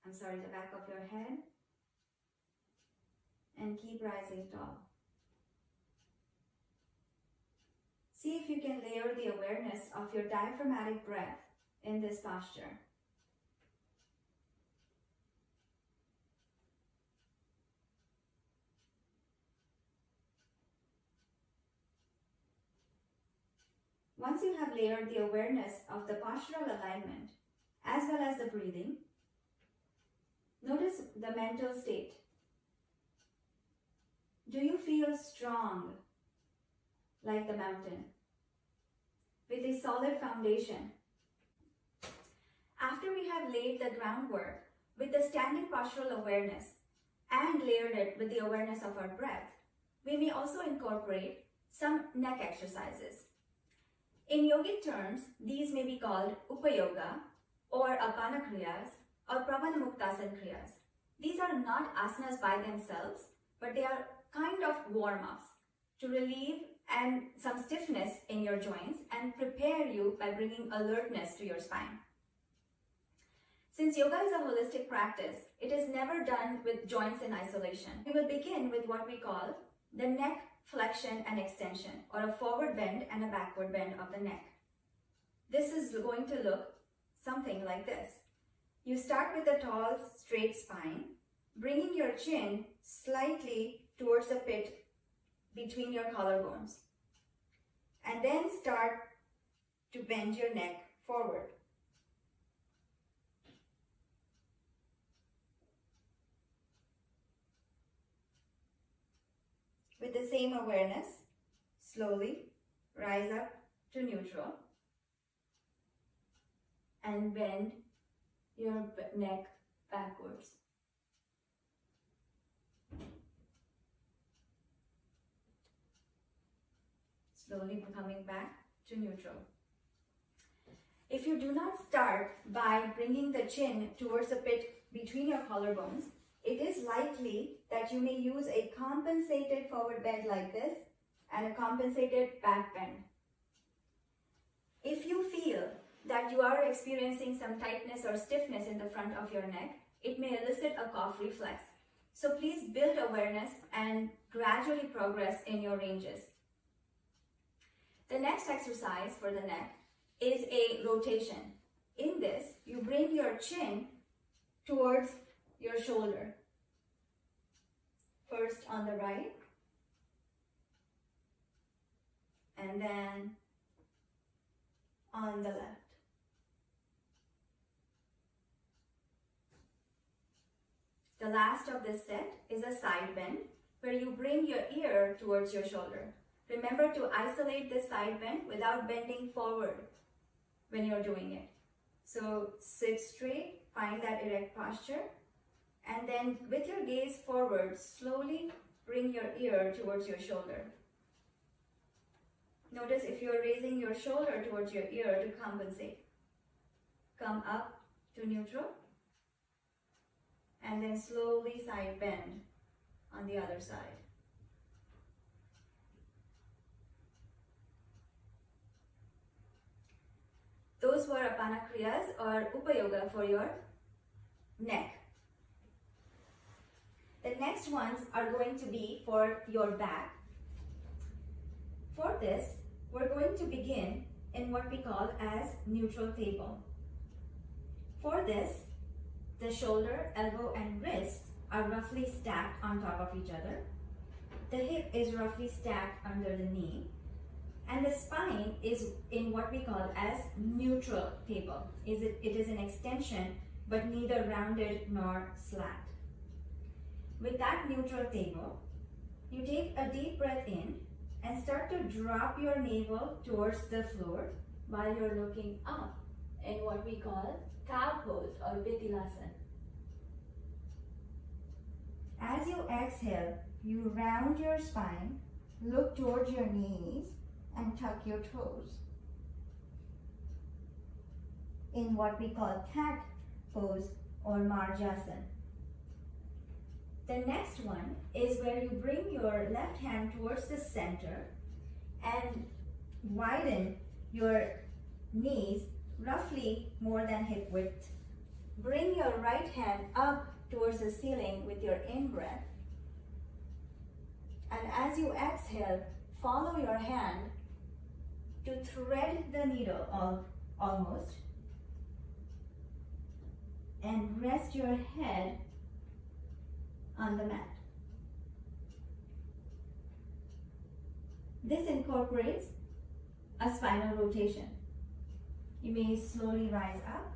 the back of your head, and keep rising tall. See if you can layer the awareness of your diaphragmatic breath in this posture. Once you have layered the awareness of the postural alignment as well as the breathing, notice the mental state. Do you feel strong like the mountain with a solid foundation? After we have laid the groundwork with the standing postural awareness and layered it with the awareness of our breath, we may also incorporate some neck exercises. In yogic terms, these may be called Upayoga or Apana Kriyas or Pravanamuktasana Kriyas. These are not asanas by themselves, but they are kind of warm-ups to relieve and some stiffness in your joints and prepare you by bringing alertness to your spine. Since yoga is a holistic practice, it is never done with joints in isolation. We will begin with what we call the neck flexion and extension, or a forward bend and a backward bend of the neck. This is going to look something like this. You start with a tall, straight spine, bringing your chin slightly towards the pit between your collarbones, and then start to bend your neck forward. With the same awareness, slowly rise up to neutral and bend your neck backwards. Slowly coming back to neutral. If you do not start by bringing the chin towards the pit between your collarbones, it is likely that you may use a compensated forward bend like this and a compensated back bend. If you feel that you are experiencing some tightness or stiffness in the front of your neck, it may elicit a cough reflex. So please build awareness and gradually progress in your ranges. The next exercise for the neck is a rotation. In this, you bring your chin towards your shoulder. First on the right, and then on the left. The last of this set is a side bend, where you bring your ear towards your shoulder. Remember to isolate this side bend without bending forward when you're doing it. So sit straight, find that erect posture, and then with your gaze forward, slowly bring your ear towards your shoulder. Notice if you're raising your shoulder towards your ear to compensate. Come up to neutral, and then slowly side bend on the other side. Those were Apana Kriyas or Upayoga for your neck. The next ones are going to be for your back. For this, we're going to begin in what we call as neutral table. For this, the shoulder, elbow, and wrist are roughly stacked on top of each other. The hip is roughly stacked under the knee. And the spine is in what we call as neutral table. It is an extension, but neither rounded nor slat. With that neutral table, you take a deep breath in and start to drop your navel towards the floor while you're looking up in what we call cow pose or Pithilasana. As you exhale, you round your spine, look towards your knees, and tuck your toes in what we call cat pose or Marjasana. The next one is where you bring your left hand towards the center and widen your knees roughly more than hip width. Bring your right hand up towards the ceiling with your in-breath. And as you exhale, follow your hand to thread the needle almost, and rest your head on the mat. This incorporates a spinal rotation. You may slowly rise up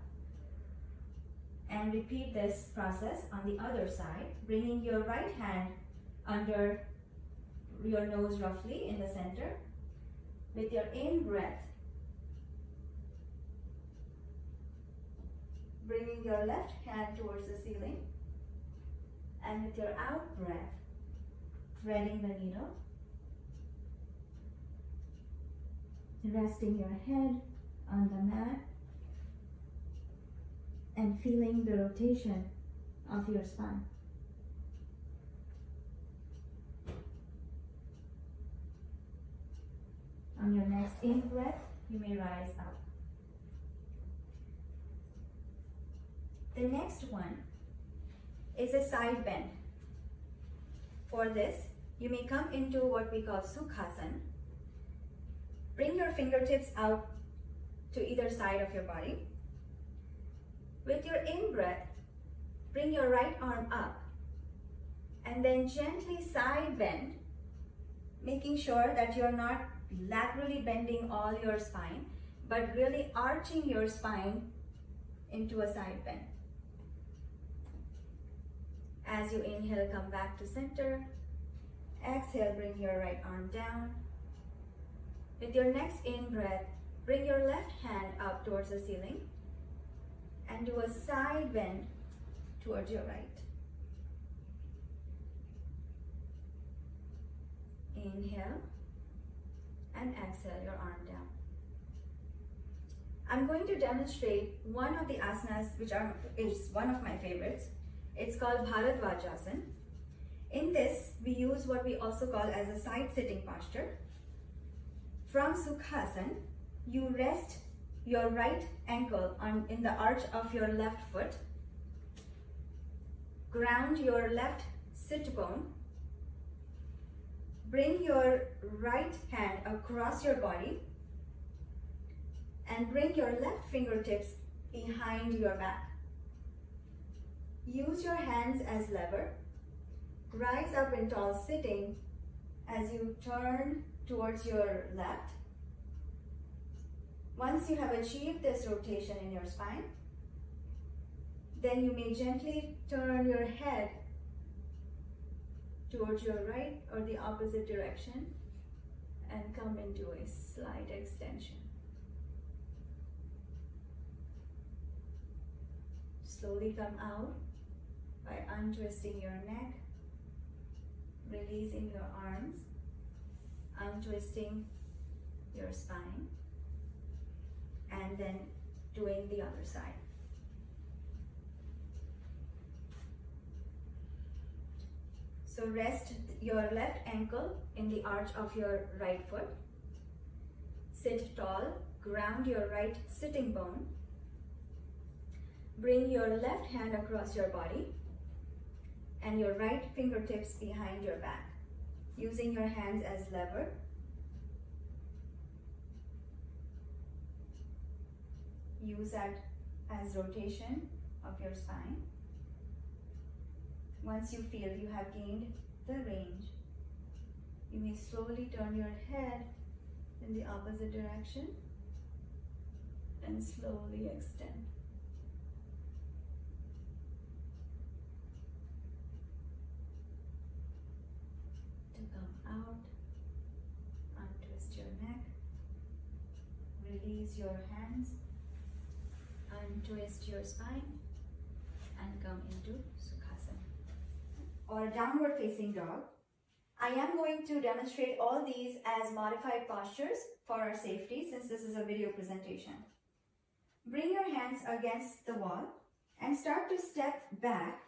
and repeat this process on the other side, bringing your right hand under your nose roughly in the center. With your in-breath, bringing your left hand towards the ceiling, and with your out-breath, threading the needle, resting your head on the mat, and feeling the rotation of your spine. On your next in breath, you may rise up. The next one is a side bend. For this, you may come into what we call Sukhasana. Bring your fingertips out to either side of your body. With your in-breath, bring your right arm up and then gently side bend, making sure that you're not laterally bending all your spine, but really arching your spine into a side bend. As you inhale, come back to center. Exhale, bring your right arm down. With your next in-breath, bring your left hand up towards the ceiling and do a side bend towards your right. Inhale and exhale your arm down. I'm going to demonstrate one of the asanas is one of my favorites. It's called Bharadvajasana. In this, we use what we also call as a side sitting posture. From Sukhasana, you rest your right ankle in the arch of your left foot. Ground your left sit bone. Bring your right hand across your body and bring your left fingertips behind your back. Use your hands as lever. Rise up in tall sitting as you turn towards your left. Once you have achieved this rotation in your spine, then you may gently turn your head towards your right or the opposite direction and come into a slight extension. Slowly come out by untwisting your neck, releasing your arms, untwisting your spine, and then doing the other side. So rest your left ankle in the arch of your right foot. Sit tall, ground your right sitting bone. Bring your left hand across your body and your right fingertips behind your back, using your hands as lever. Use that as rotation of your spine. Once you feel you have gained the range, you may slowly turn your head in the opposite direction and slowly extend. To come out, untwist your neck, release your hands, untwist your spine, and come into Sukhasana or downward facing dog. I am going to demonstrate all these as modified postures for our safety, since this is a video presentation. Bring your hands against the wall and start to step back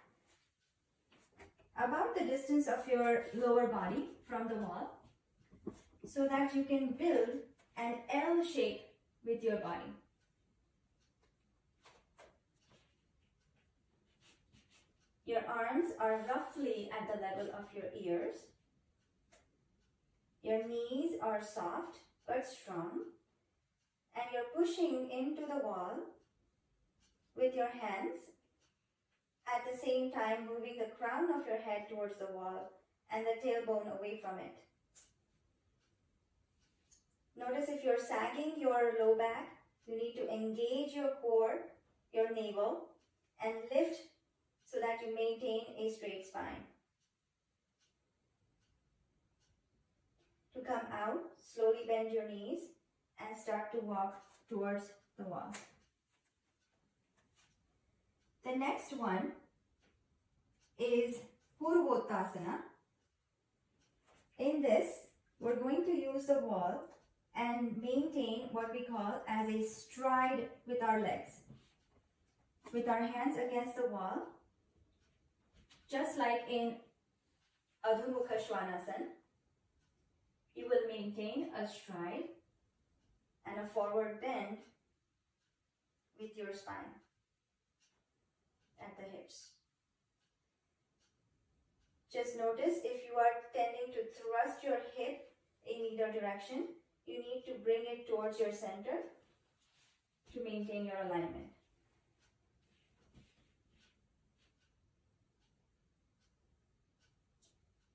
about the distance of your lower body from the wall so that you can build an L shape with your body. Your arms are roughly at the level of your ears. Your knees are soft but strong, and you're pushing into the wall with your hands, at the same time moving the crown of your head towards the wall and the tailbone away from it. Notice if you're sagging your low back, you need to engage your core, your navel, and lift so that you maintain a straight spine. To come out, slowly bend your knees and start to walk towards the wall. The next one is Purvottasana. In this, we're going to use the wall and maintain what we call as a stride with our legs. With our hands against the wall, just like in Adho Mukha Svanasana, you will maintain a stride and a forward bend with your spine at the hips. Just notice if you are tending to thrust your hip in either direction, you need to bring it towards your center to maintain your alignment.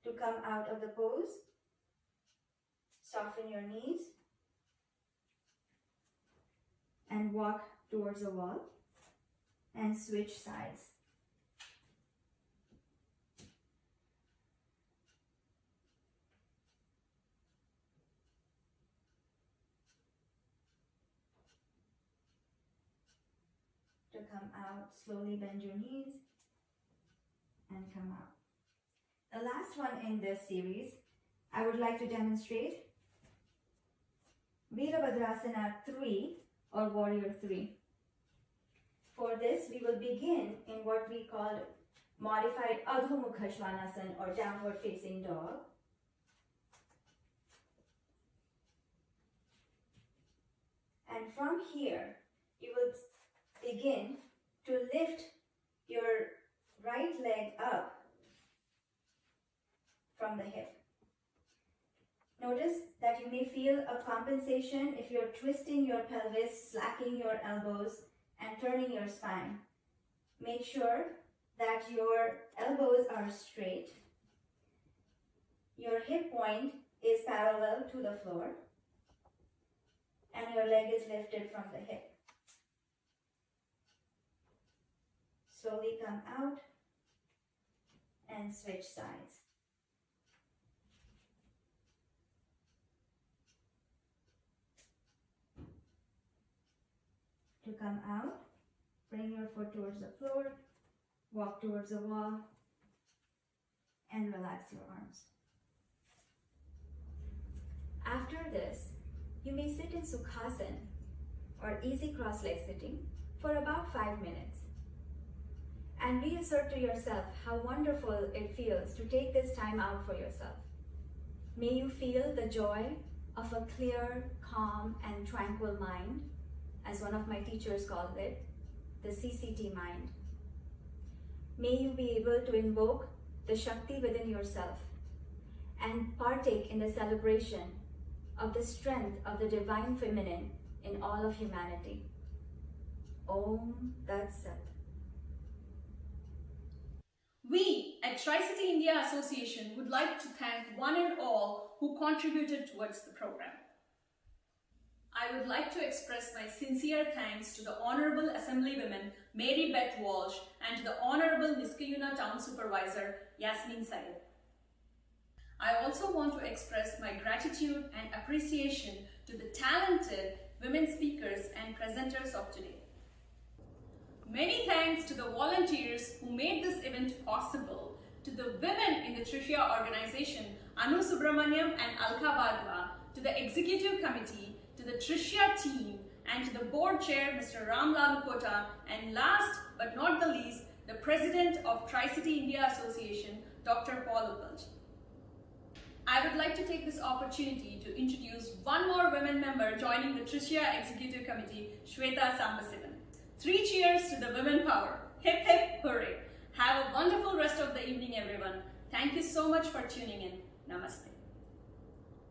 To come out of the pose, soften your knees and walk towards the wall and switch sides. To come out, slowly bend your knees and come out. The last one in this series, I would like to demonstrate Virabhadrasana 3 or Warrior 3. For this, we will begin in what we call modified Adho Mukha Svanasana or downward facing dog. And from here, you will begin to lift your right leg up from the hip. Notice that you may feel a compensation if you're twisting your pelvis, slacking your elbows, and turning your spine. Make sure that your elbows are straight. Your hip point is parallel to the floor, and your leg is lifted from the hip. Slowly come out and switch sides. To come out, bring your foot towards the floor, walk towards the wall, and relax your arms. After this, you may sit in Sukhasana or easy cross-leg sitting for about 5 minutes and reassert to yourself how wonderful it feels to take this time out for yourself. May you feel the joy of a clear, calm, and tranquil mind, as one of my teachers called it, the CCT mind. May you be able to invoke the Shakti within yourself and partake in the celebration of the strength of the Divine Feminine in all of humanity. Om Tat Sat. We at Tricity India Association would like to thank one and all who contributed towards the program. I would like to express my sincere thanks to the Honorable Assemblywoman Mary Beth Walsh and to the Honorable Niskayuna Town Supervisor Yasmin Syed. I also want to express my gratitude and appreciation to the talented women speakers and presenters of today. Many thanks to the volunteers who made this event possible, to the women in the TRICIA organization, Anu Subramaniam and Alka Badwa, to the executive committee, to the TRICIA team, and to the board chair, Mr. Ram Lalukota, and last but not the least, the president of Tricity India Association, Dr. Paul Upalji. I would like to take this opportunity to introduce one more women member joining the TRICIA executive committee, Shweta Sambasivan. 3 cheers to the women power. Hip hip hooray. Have a wonderful rest of the evening, everyone. Thank you so much for tuning in. Namaste.